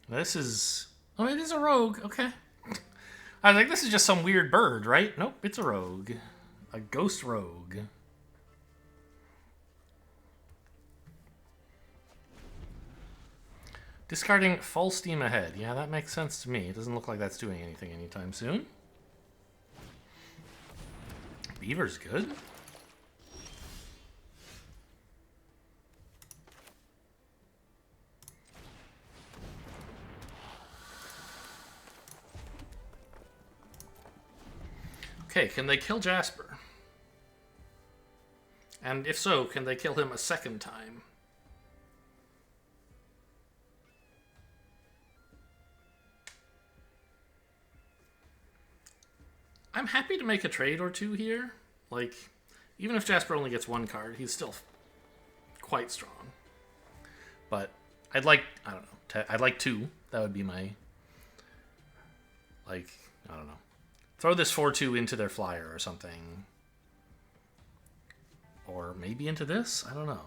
A: This is... Oh, it is a rogue. Okay. I was like, this is just some weird bird, right? Nope, it's a rogue. A ghost rogue. Discarding full steam ahead. Yeah, that makes sense to me. It doesn't look like that's doing anything anytime soon. Beaver's good. Okay, can they kill Jasper? And if so, can they kill him a second time? I'm happy to make a trade or two here. Like, even if Jasper only gets one card, he's still quite strong. But I'd like, I don't know, I'd like two. That would be my, like, I don't know. Throw this 4-2 into their flyer or something. Or maybe into this? I don't know.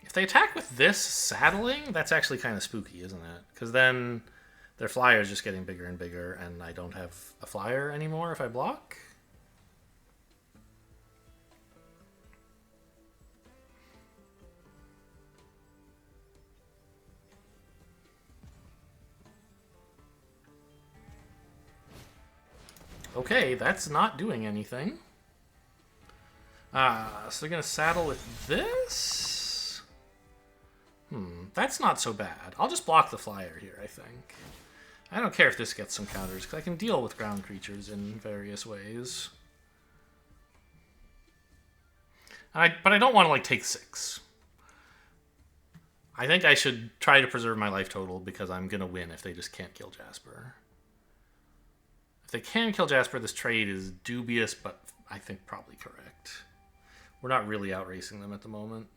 A: If they attack with this saddling, that's actually kind of spooky, isn't it? Because then their flyer is just getting bigger and bigger, and I don't have a flyer anymore if I block. Okay, that's not doing anything. So they're going to saddle with this? That's not so bad. I'll just block the flyer here, I think. I don't care if this gets some counters, because I can deal with ground creatures in various ways. But I don't want to, like, take 6. I think I should try to preserve my life total, because I'm going to win if they just can't kill Jasper. If they can kill Jasper, this trade is dubious, but I think probably correct. We're not really outracing them at the moment.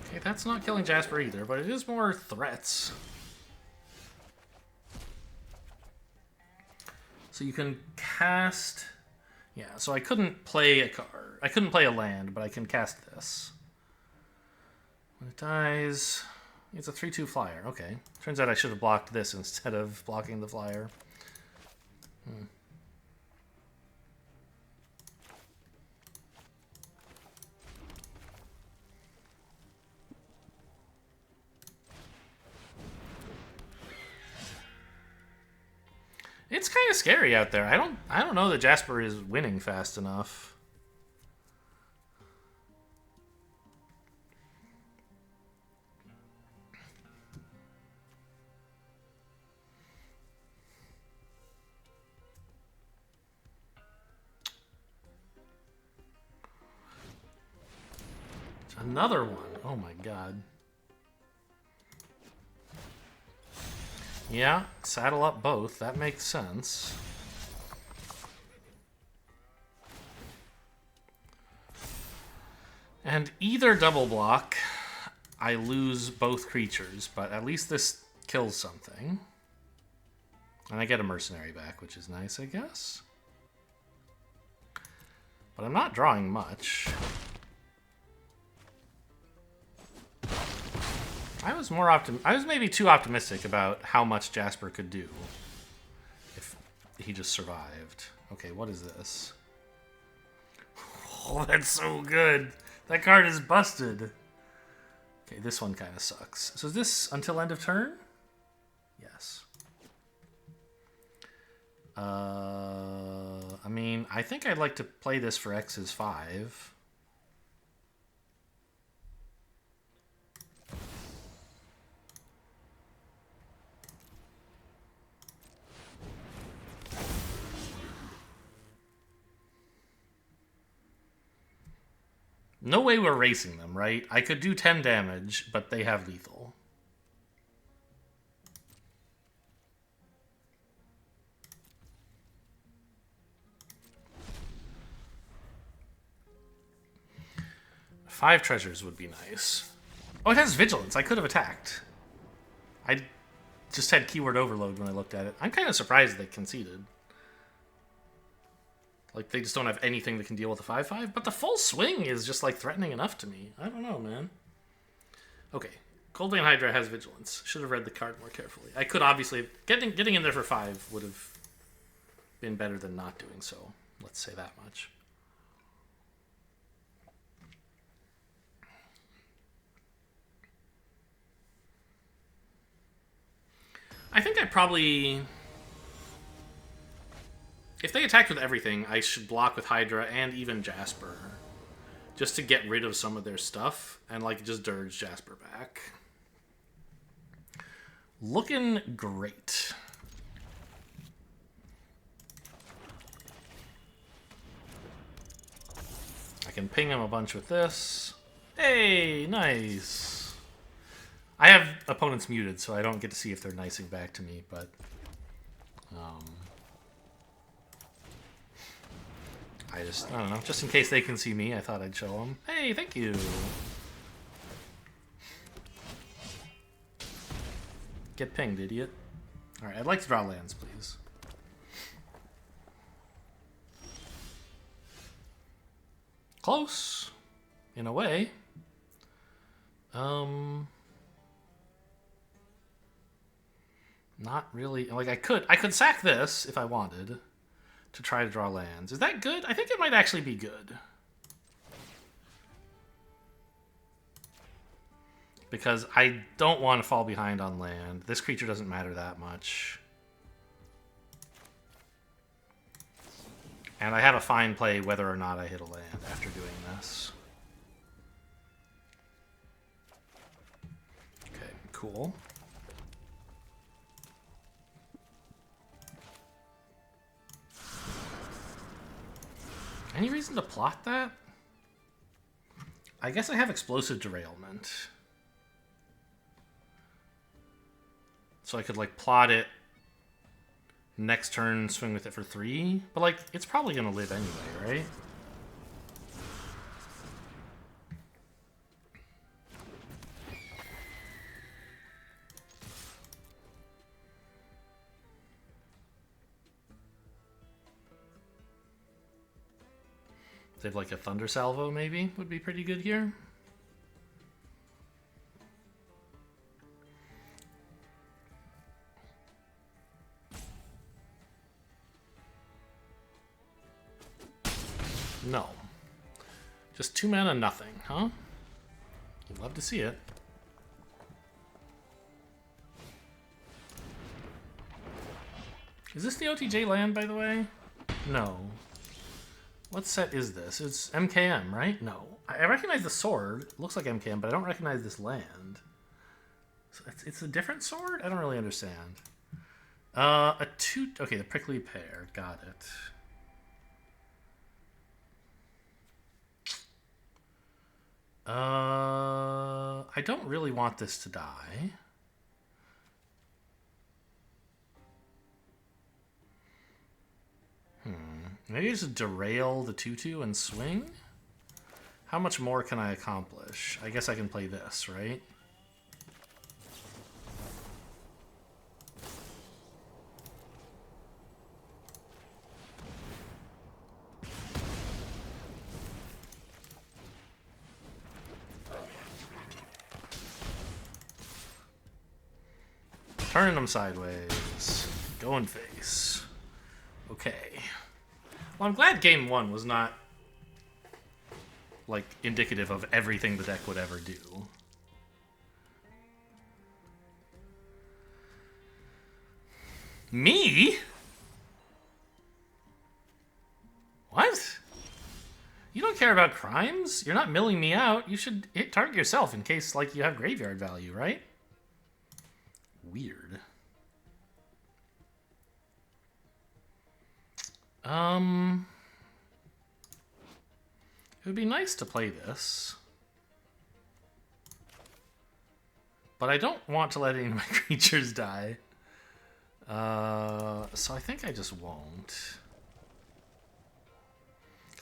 A: Okay, that's not killing Jasper either, but it is more threats. So you can cast... Yeah, so I couldn't play a card. I couldn't play a land, but I can cast this. When it dies, it's a 3/2 flyer. Okay. Turns out I should have blocked this instead of blocking the flyer. It's kind of scary out there. I don't know that Jasper is winning fast enough. Another one. Oh my god. Yeah, saddle up both. That makes sense. And either double block, I lose both creatures, but at least this kills something. And I get a mercenary back, which is nice, I guess. But I'm not drawing much. I was maybe too optimistic about how much Jasper could do if he just survived. Okay, what is this? Oh, that's so good. That card is busted. Okay, this one kind of sucks. So is this until end of turn? Yes. I mean, I think I'd like to play this for X's 5. No way we're racing them, right? I could do 10 damage, but they have lethal. 5 treasures would be nice. Oh, it has vigilance. I could have attacked. I just had keyword overload when I looked at it. I'm kind of surprised they conceded. Like, they just don't have anything that can deal with a 5/5. But the full swing is just, like, threatening enough to me. I don't know, man. Okay. Goldvein Hydra has vigilance. Should have read the card more carefully. I could obviously... Getting in there for 5 would have been better than not doing so. Let's say that much. I think I probably... If they attacked with everything, I should block with Hydra and even Jasper. Just to get rid of some of their stuff and, like, just dirge Jasper back. Looking great. I can ping him a bunch with this. Hey, nice. I have opponents muted, so I don't get to see if they're nicing back to me, but... I don't know, just in case they can see me, I thought I'd show them. Hey, thank you! Get pinged, idiot. Alright, I'd like to draw lands, please. Close. In a way. Not really. Like, I could sack this if I wanted to try to draw lands. Is that good? I think it might actually be good. Because I don't want to fall behind on land. This creature doesn't matter that much. And I have a fine play whether or not I hit a land after doing this. Okay, cool. Any reason to plot that? I guess I have explosive derailment. So I could, like, plot it next turn, swing with it for 3. But, like, it's probably going to live anyway, right? They have, like, a Thunder Salvo, maybe, would be pretty good here. No. Just 2 mana, nothing, huh? You'd love to see it. Is this the OTJ land, by the way? No. What set is this? It's MKM, right? No. I recognize the sword. It looks like MKM, but I don't recognize this land. So it's a different sword? I don't really understand. A 2... Okay, the Prickly Pear. Got it. I don't really want this to die. Maybe just derail the 2/2 and swing? How much more can I accomplish? I guess I can play this, right? Turning them sideways. Going face. Okay. Well, I'm glad game 1 was not, like, indicative of everything the deck would ever do. Me? What? You don't care about crimes? You're not milling me out. You should target yourself in case, like, you have graveyard value, right? Weird. It would be nice to play this. But I don't want to let any of my creatures die. So I think I just won't.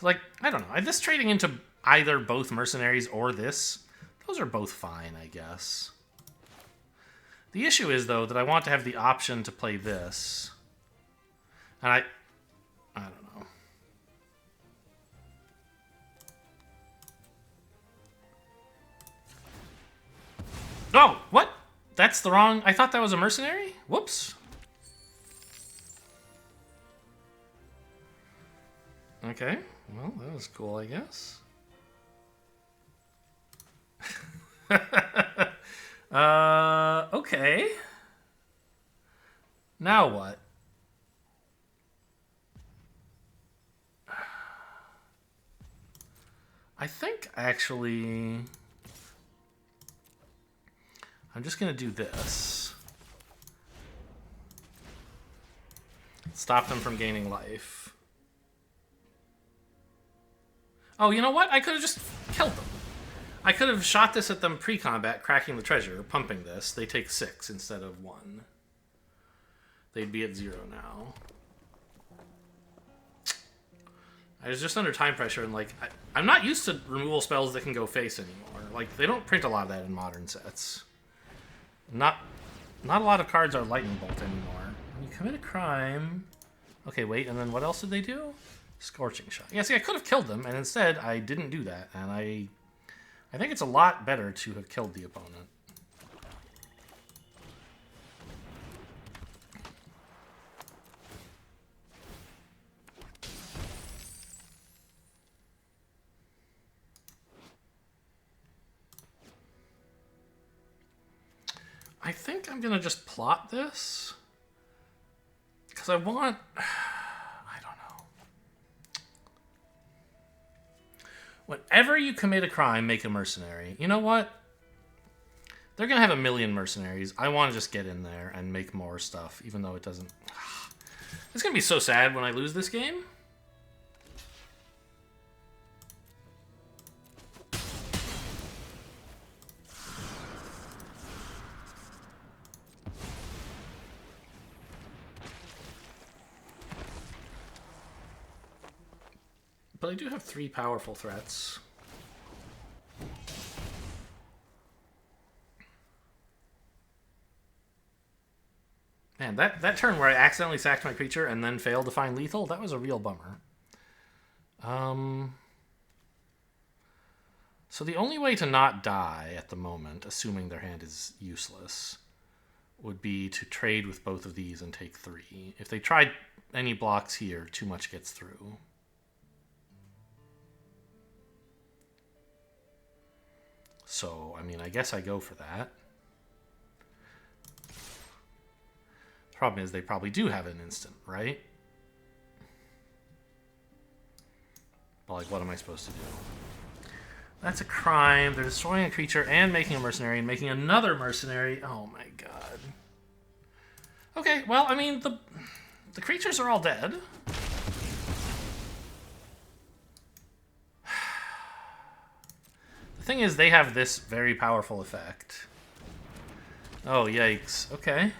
A: Like, I don't know. This trading into... either both mercenaries or this, those are both fine, I guess. The issue is, though, that I want to have the option to play this. And I don't know. Oh, what? That's the wrong... I thought that was a mercenary? Whoops. Okay. Well, that was cool, I guess. Okay. Now what? I think, actually... I'm just going to do this. Stop them from gaining life. Oh, you know what? I could have just killed them. I could have shot this at them pre-combat, cracking the treasure, pumping this. They take 6 instead of 1. They'd be at 0 now. I was just under time pressure, and like, I'm not used to removal spells that can go face anymore. Like, they don't print a lot of that in modern sets. Not a lot of cards are lightning bolt anymore. When you commit a crime... Okay, wait, and then what else did they do? Scorching shot. Yeah, see, I could have killed them, and instead I didn't do that, and I think it's a lot better to have killed the opponent. I think I'm gonna just plot this because I want... I don't know. Whenever you commit a crime, make a mercenary. You know what? They're gonna have a million mercenaries. I want to just get in there and make more stuff, even though it doesn't... It's gonna be so sad when I lose this game. But I do have 3 powerful threats. Man, that turn where I accidentally sacked my creature and then failed to find lethal, that was a real bummer. So the only way to not die at the moment, assuming their hand is useless, would be to trade with both of these and take 3. If they tried any blocks here, too much gets through. So, I mean, I guess I go for that. The problem is they probably do have an instant, right? But, like, what am I supposed to do? That's a crime. They're destroying a creature and making a mercenary and making another mercenary. Oh, my God. Okay, well, I mean, the creatures are all dead. The thing is, they have this very powerful effect. Oh, yikes. Okay.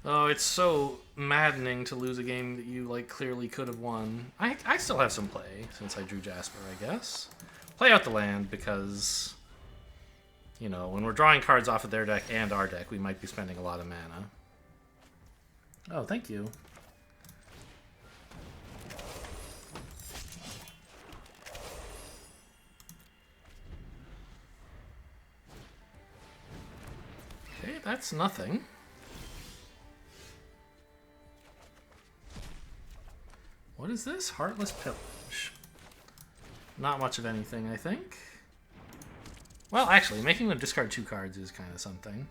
A: Oh, it's so maddening to lose a game that you, like, clearly could have won. I still have some play, since I drew Jasper, I guess. Play out the land, because, you know, when we're drawing cards off of their deck and our deck, we might be spending a lot of mana. Oh, thank you. Okay, that's nothing. What is this? Heartless Pillage. Not much of anything, I think. Well, actually, making them discard 2 cards is kind of something.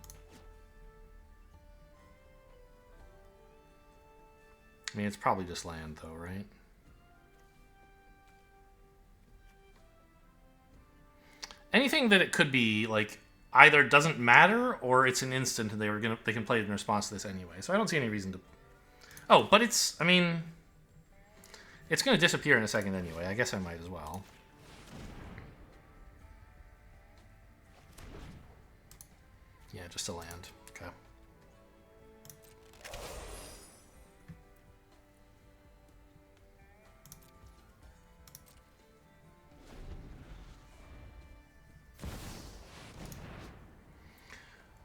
A: I mean, it's probably just land, though, right? Anything that it could be, like, either doesn't matter or it's an instant and they can play it in response to this anyway. So I don't see any reason to... Oh, but it's... I mean... It's going to disappear in a second anyway. I guess I might as well. Yeah, just a land. Okay.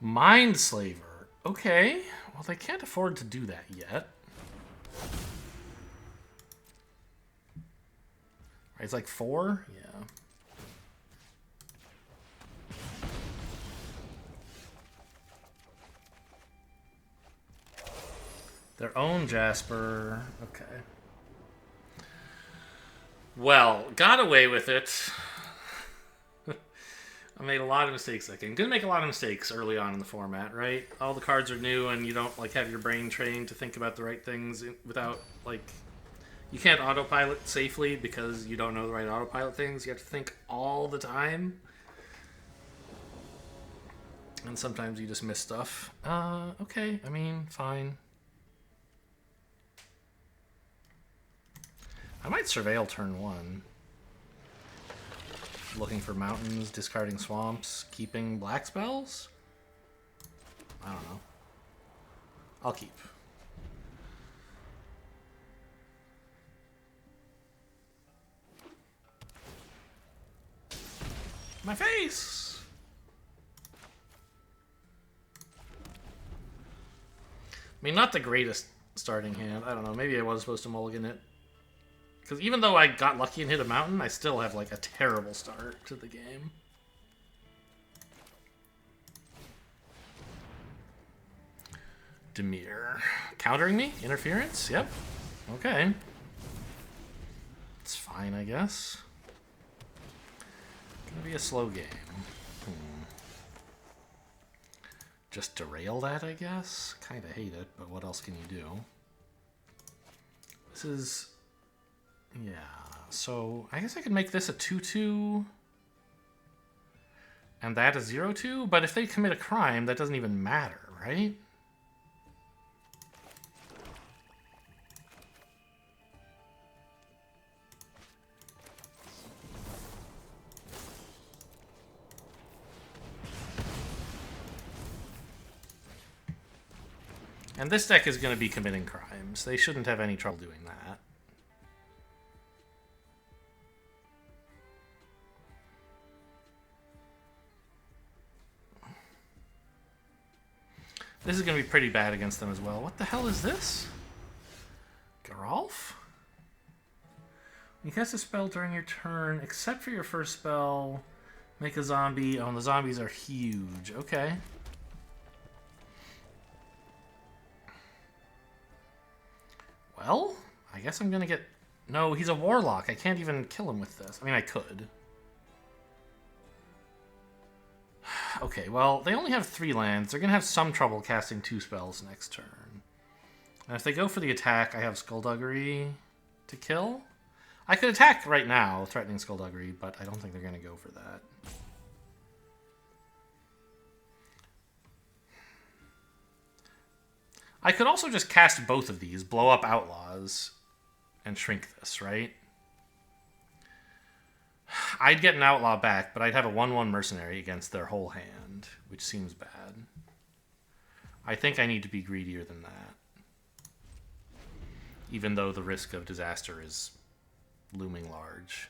A: Mindslaver. Okay. Well, they can't afford to do that yet. Right, it's like 4? Yeah. Their own Jasper. Okay. Well, got away with it. I made a lot of mistakes that game. Didn't make a lot of mistakes early on in the format, right? All the cards are new, and you don't like have your brain trained to think about the right things without like. You can't autopilot safely because you don't know the right autopilot things. You have to think all the time. And sometimes you just miss stuff. Okay. I mean, fine. I might surveil turn 1. Looking for mountains, discarding swamps, keeping black spells? I don't know. I'll keep. My face! I mean, not the greatest starting hand. I don't know. Maybe I was supposed to mulligan it. Because even though I got lucky and hit a mountain, I still have, like, a terrible start to the game. Demir. Countering me? Interference? Yep. Okay. It's fine, I guess. Gonna be a slow game. Just derail that, I guess? Kinda hate it, but what else can you do? This is... Yeah, so I guess I could make this a 2-2 and that a 0-2, but if they commit a crime, that doesn't even matter, right? And this deck is going to be committing crimes. They shouldn't have any trouble doing that. This is going to be pretty bad against them as well. What the hell is this? Geralf? You cast a spell during your turn, except for your first spell, make a zombie. Oh, and the zombies are huge. Okay. Well, I guess I'm going to get... No, he's a warlock. I can't even kill him with this. I mean, I could. Okay, well, they only have 3 lands. They're going to have some trouble casting 2 spells next turn. And if they go for the attack, I have Skullduggery to kill. I could attack right now, threatening Skullduggery, but I don't think they're going to go for that. I could also just cast both of these, blow up Outlaws, and shrink this, right? I'd get an Outlaw back, but I'd have a 1-1 Mercenary against their whole hand, which seems bad. I think I need to be greedier than that. Even though the risk of disaster is looming large.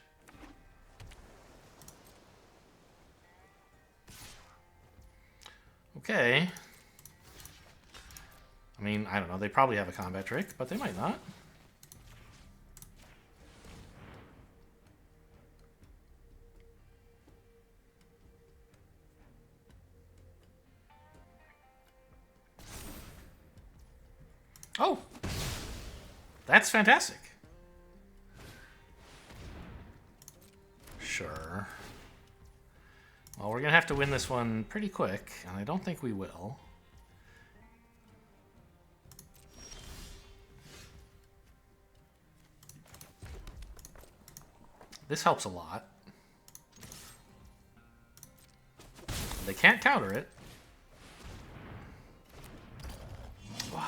A: Okay. I mean, I don't know. They probably have a combat trick, but they might not. Oh! That's fantastic. Sure. Well, we're going to have to win this one pretty quick, and I don't think we will. This helps a lot. They can't counter it.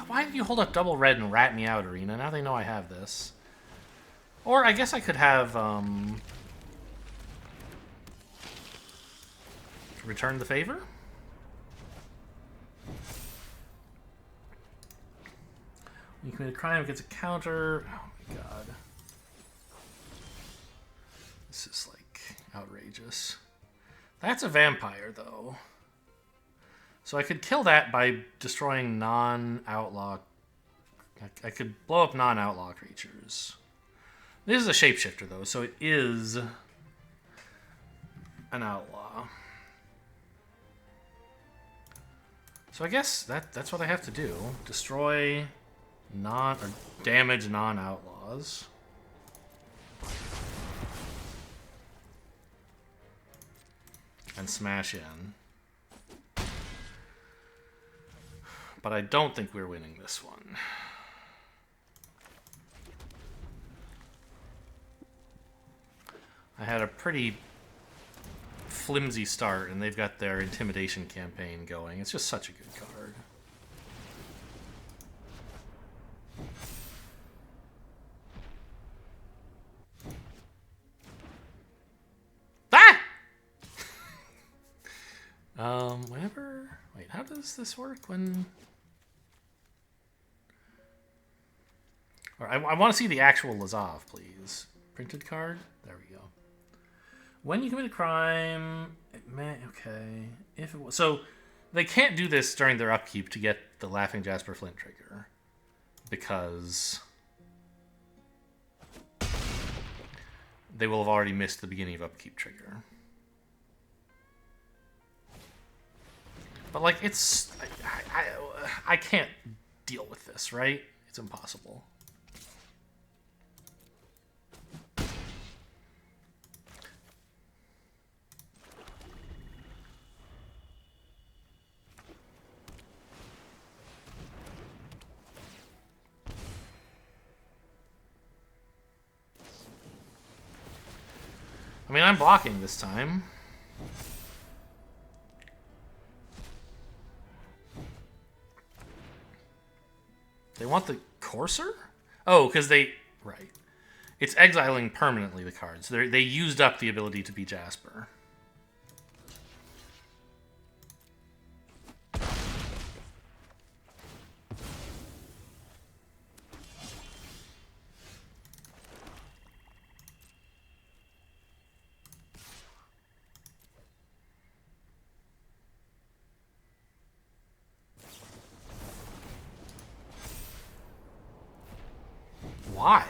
A: Why did you hold up double red and rat me out, Arena? Now they know I have this. Or I guess I could have return the favor? You commit a crime, it gets a counter. Oh my god. This is like outrageous. That's a vampire though. So I could kill that by destroying non-outlaw. I could blow up non-outlaw creatures. This is a shapeshifter, though, so it is an outlaw. So I guess that's what I have to do. Destroy or damage non-outlaws. And smash in. But I don't think we're winning this one. I had a pretty flimsy start, and they've got their intimidation campaign going. It's just such a good card. Ah! Whenever... Wait, how does this work when... I want to see the actual Lazav, please. Printed card? There we go. When you commit a crime... Okay. If it was... So, they can't do this during their upkeep to get the Laughing Jasper Flint trigger. Because... they will have already missed the beginning of upkeep trigger. But, like, it's... I can't deal with this, right? It's impossible. I mean, I'm blocking this time. They want the Courser? Oh, because they... Right. It's exiling permanently the cards. They used up the ability to be Jasper. Why?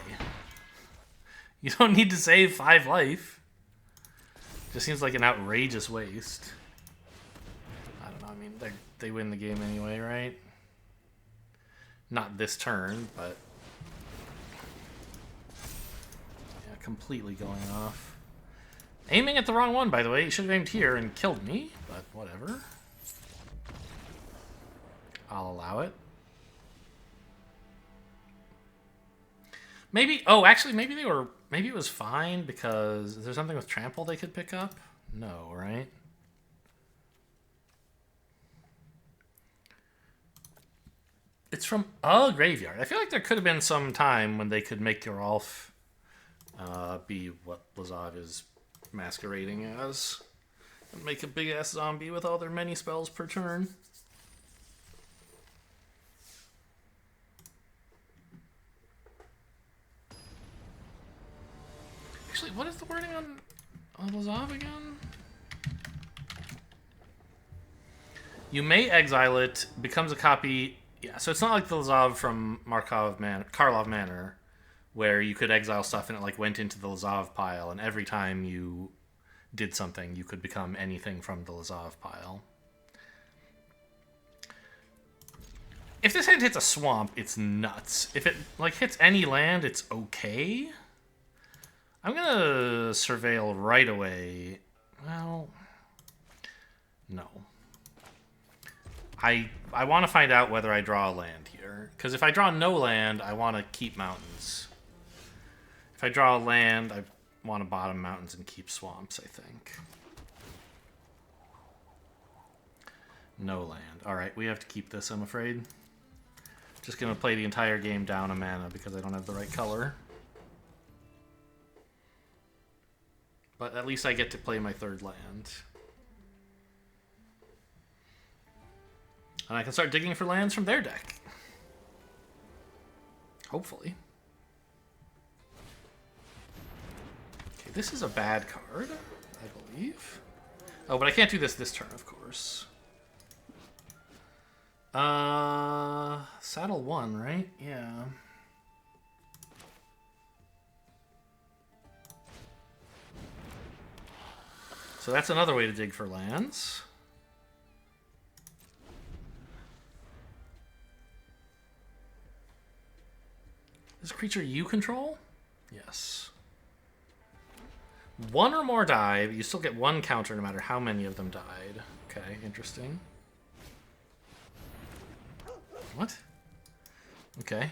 A: You don't need to save 5 life. Just seems like an outrageous waste. I don't know, I mean, they win the game anyway, right? Not this turn, but... yeah, completely going off. Aiming at the wrong one, by the way. He should have aimed here and killed me, but whatever. I'll allow it. Maybe, oh, actually, maybe it was fine because is there something with trample they could pick up? No, right? It's from a graveyard. I feel like there could have been some time when they could make Geralf be what Lazav is masquerading as. And make a big-ass zombie with all their many spells per turn. Actually, what is the wording on Lazav again? You may exile it, becomes a copy... Yeah, so it's not like the Lazav from Karlov Manor, where you could exile stuff and it like went into the Lazav pile, and every time you did something, you could become anything from the Lazav pile. If this hand hits a swamp, it's nuts. If it like hits any land, it's okay. I'm gonna surveil right away. Well, no. I want to find out whether I draw a land here. Because if I draw no land, I want to keep mountains. If I draw a land, I want to bottom mountains and keep swamps, I think. No land. Alright, we have to keep this, I'm afraid. Just gonna play the entire game down a mana because I don't have the right color. But at least I get to play my third land. And I can start digging for lands from their deck. Hopefully. Okay, this is a bad card, I believe. Oh, but I can't do this turn, of course. Saddle 1, right? Yeah. So that's another way to dig for lands. This creature you control? Yes. One or more die, but you still get one counter no matter how many of them died. Okay, interesting. What? Okay.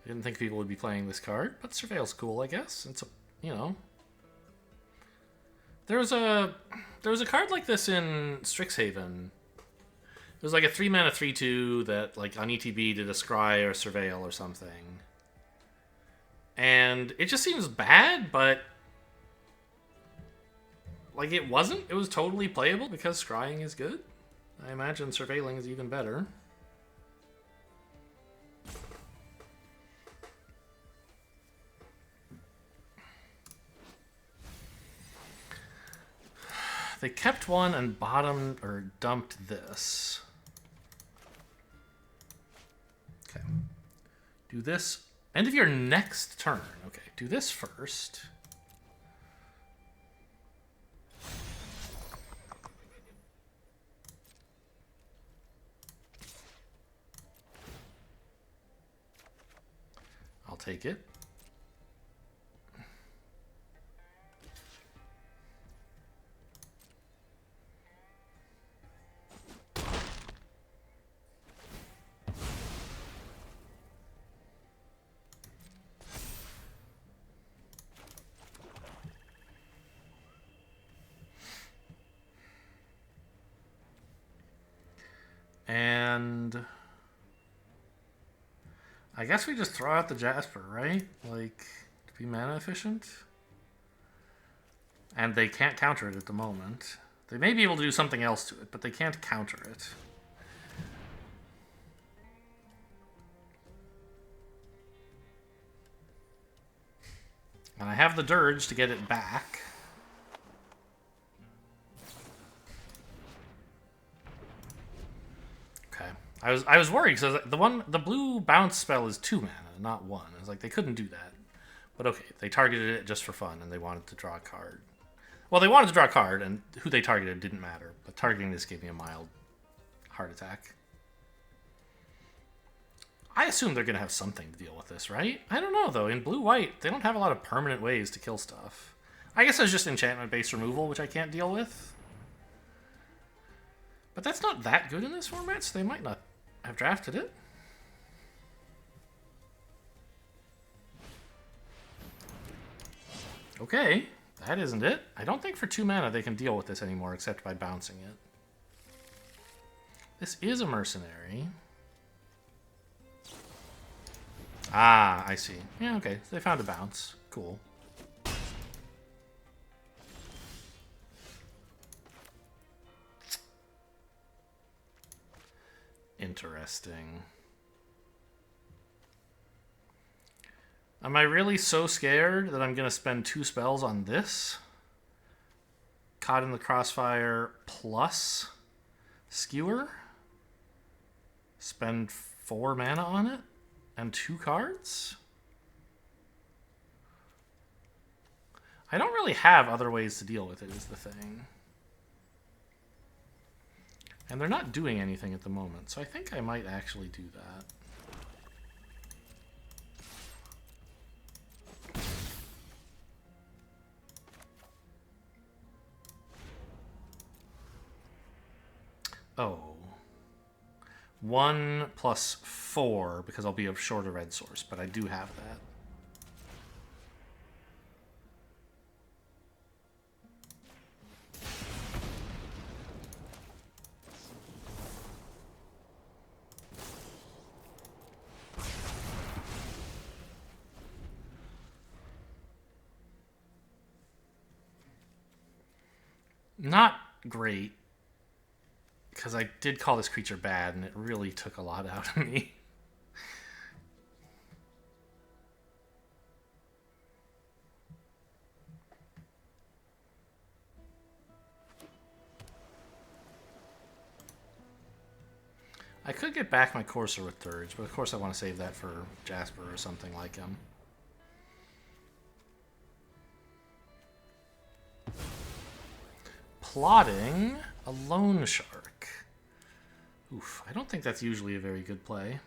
A: I didn't think people would be playing this card, but Surveil's cool, I guess. It's a, you know. There was a card like this in Strixhaven. It was like a 3-mana 3/2 that, like, on ETB did a Scry or Surveil or something. And it just seems bad, but like it wasn't. It was totally playable because scrying is good. I imagine surveilling is even better. They kept one and bottomed or dumped this. Okay. Do this. End of your next turn. Okay, do this first. I'll take it. And I guess we just throw out the Jasper, right? Like, to be mana efficient. And they can't counter it at the moment. They may be able to do something else to it, but they can't counter it. And I have the Dirge to get it back. Okay. I was worried because the blue bounce spell is 2 mana, not 1. I was like, they couldn't do that. But okay, they targeted it just for fun and they wanted to draw a card. Well, they wanted to draw a card, and who they targeted didn't matter. But targeting this gave me a mild heart attack. I assume they're going to have something to deal with this, right? I don't know, though. In blue-white, they don't have a lot of permanent ways to kill stuff. I guess there's just enchantment-based removal, which I can't deal with. But that's not that good in this format, so they might not have drafted it. Okay, that isn't it. I don't think for 2 mana they can deal with this anymore, except by bouncing it. This is a mercenary. Ah, I see. Yeah, okay. They found a bounce. Cool. Interesting. Am I really so scared that I'm going to spend 2 spells on this? Caught in the Crossfire plus Skewer? Spend 4 mana on it? And 2 cards? I don't really have other ways to deal with it, is the thing. And they're not doing anything at the moment, so I think I might actually do that. Oh. 1 plus 4, because I'll be of shorter red source, but I do have that. Not great. Because I did call this creature bad, and it really took a lot out of me. I could get back my Courser with Dirge, but of course I want to save that for Jasper or something like him. Plotting a Loan Shark. Oof, I don't think that's usually a very good play.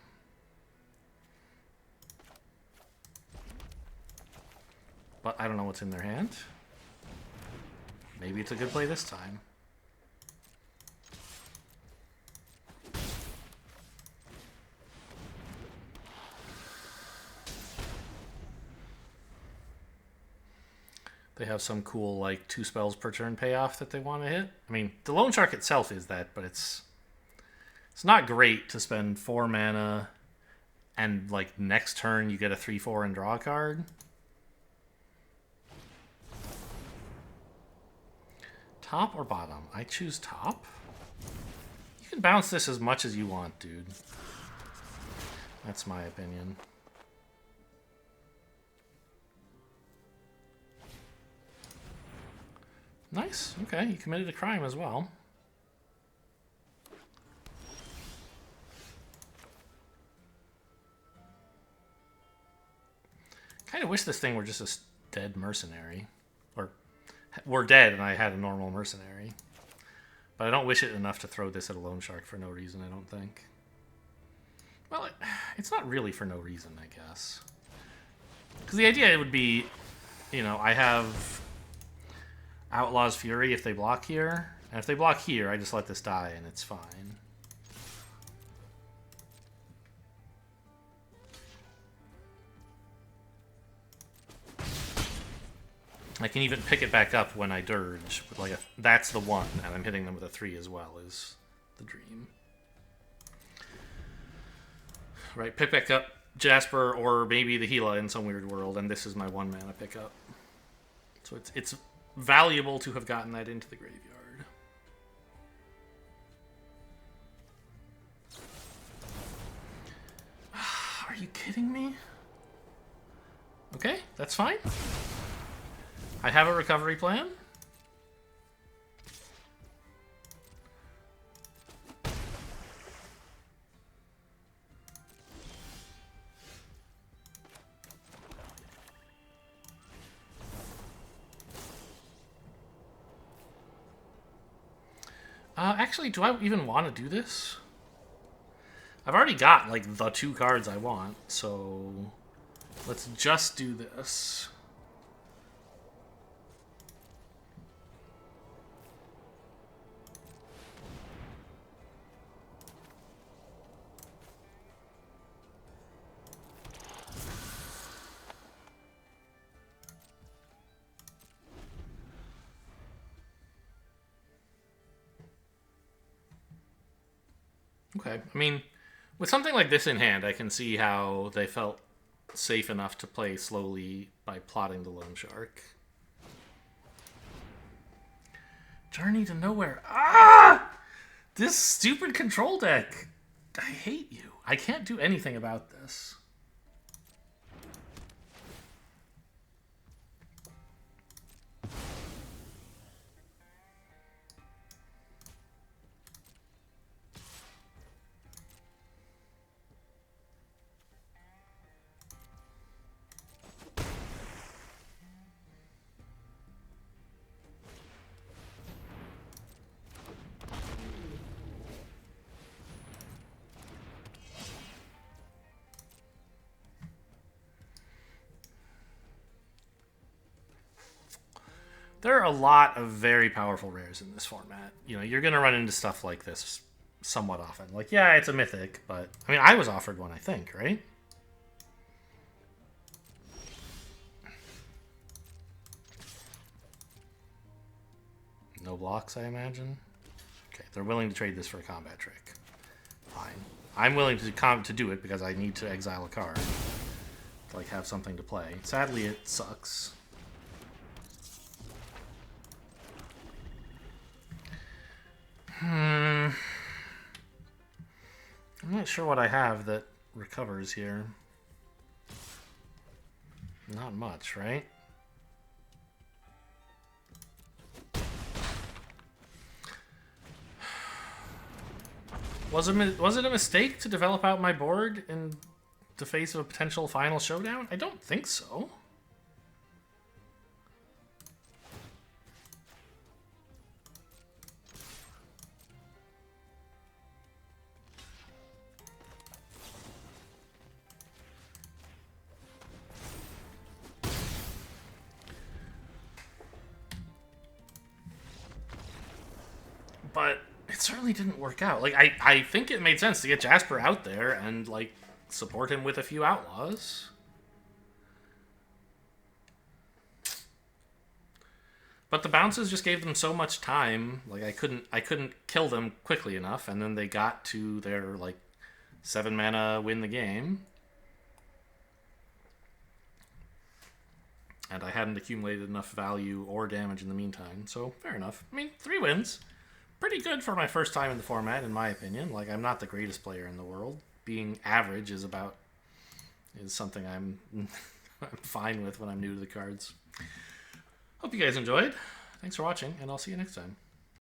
A: But I don't know what's in their hand. Maybe it's a good play this time. They have some cool, like, 2 spells per turn payoff that they want to hit. I mean, the Loan Shark itself is that, but it's not great to spend 4 mana and, like, next turn you get a 3/4 and draw a card. Top or bottom? I choose top. You can bounce this as much as you want, dude. That's my opinion. Nice. Okay, you committed a crime as well. Kind of wish this thing were just a dead mercenary. Or were dead and I had a normal mercenary. But I don't wish it enough to throw this at a Loan Shark for no reason, I don't think. Well, it's not really for no reason, I guess. Because the idea would be, you know, I have Outlaw's Fury if they block here. And if they block here, I just let this die and it's fine. I can even pick it back up when I dirge. With like that's the one, and I'm hitting them with a 3 as well, is the dream. Right, pick back up Jasper or maybe the Gila in some weird world, and this is my 1 mana pickup. So it's valuable to have gotten that into the graveyard. Are you kidding me? Okay, that's fine. I have a recovery plan. Actually, do I even want to do this? I've already got, like, the 2 cards I want, so let's just do this. Okay, I mean, with something like this in hand, I can see how they felt safe enough to play slowly by plotting the Loan Shark. Journey to Nowhere. Ah! This stupid control deck. I hate you. I can't do anything about this. There are a lot of very powerful rares in this format. You know, you're going to run into stuff like this somewhat often. Like, yeah, it's a mythic, but... I mean, I was offered one, I think, right? No blocks, I imagine? Okay, they're willing to trade this for a combat trick. Fine. I'm willing to do it because I need to exile a card. To, like, have something to play. Sadly, it sucks. I'm not sure what I have that recovers here. Not much, right? Was it a mistake to develop out my board in the face of a potential final showdown? I don't think so. But it certainly didn't work out. Like, I think it made sense to get Jasper out there and, like, support him with a few outlaws. But the bounces just gave them so much time. Like, I couldn't kill them quickly enough, and then they got to their, like, 7 mana win the game. And I hadn't accumulated enough value or damage in the meantime, so fair enough. I mean, 3 wins. Pretty good for my first time in the format, in my opinion. Like, I'm not the greatest player in the world. Being average is something I'm fine with when I'm new to the cards. Hope you guys enjoyed. Thanks for watching, and I'll see you next time.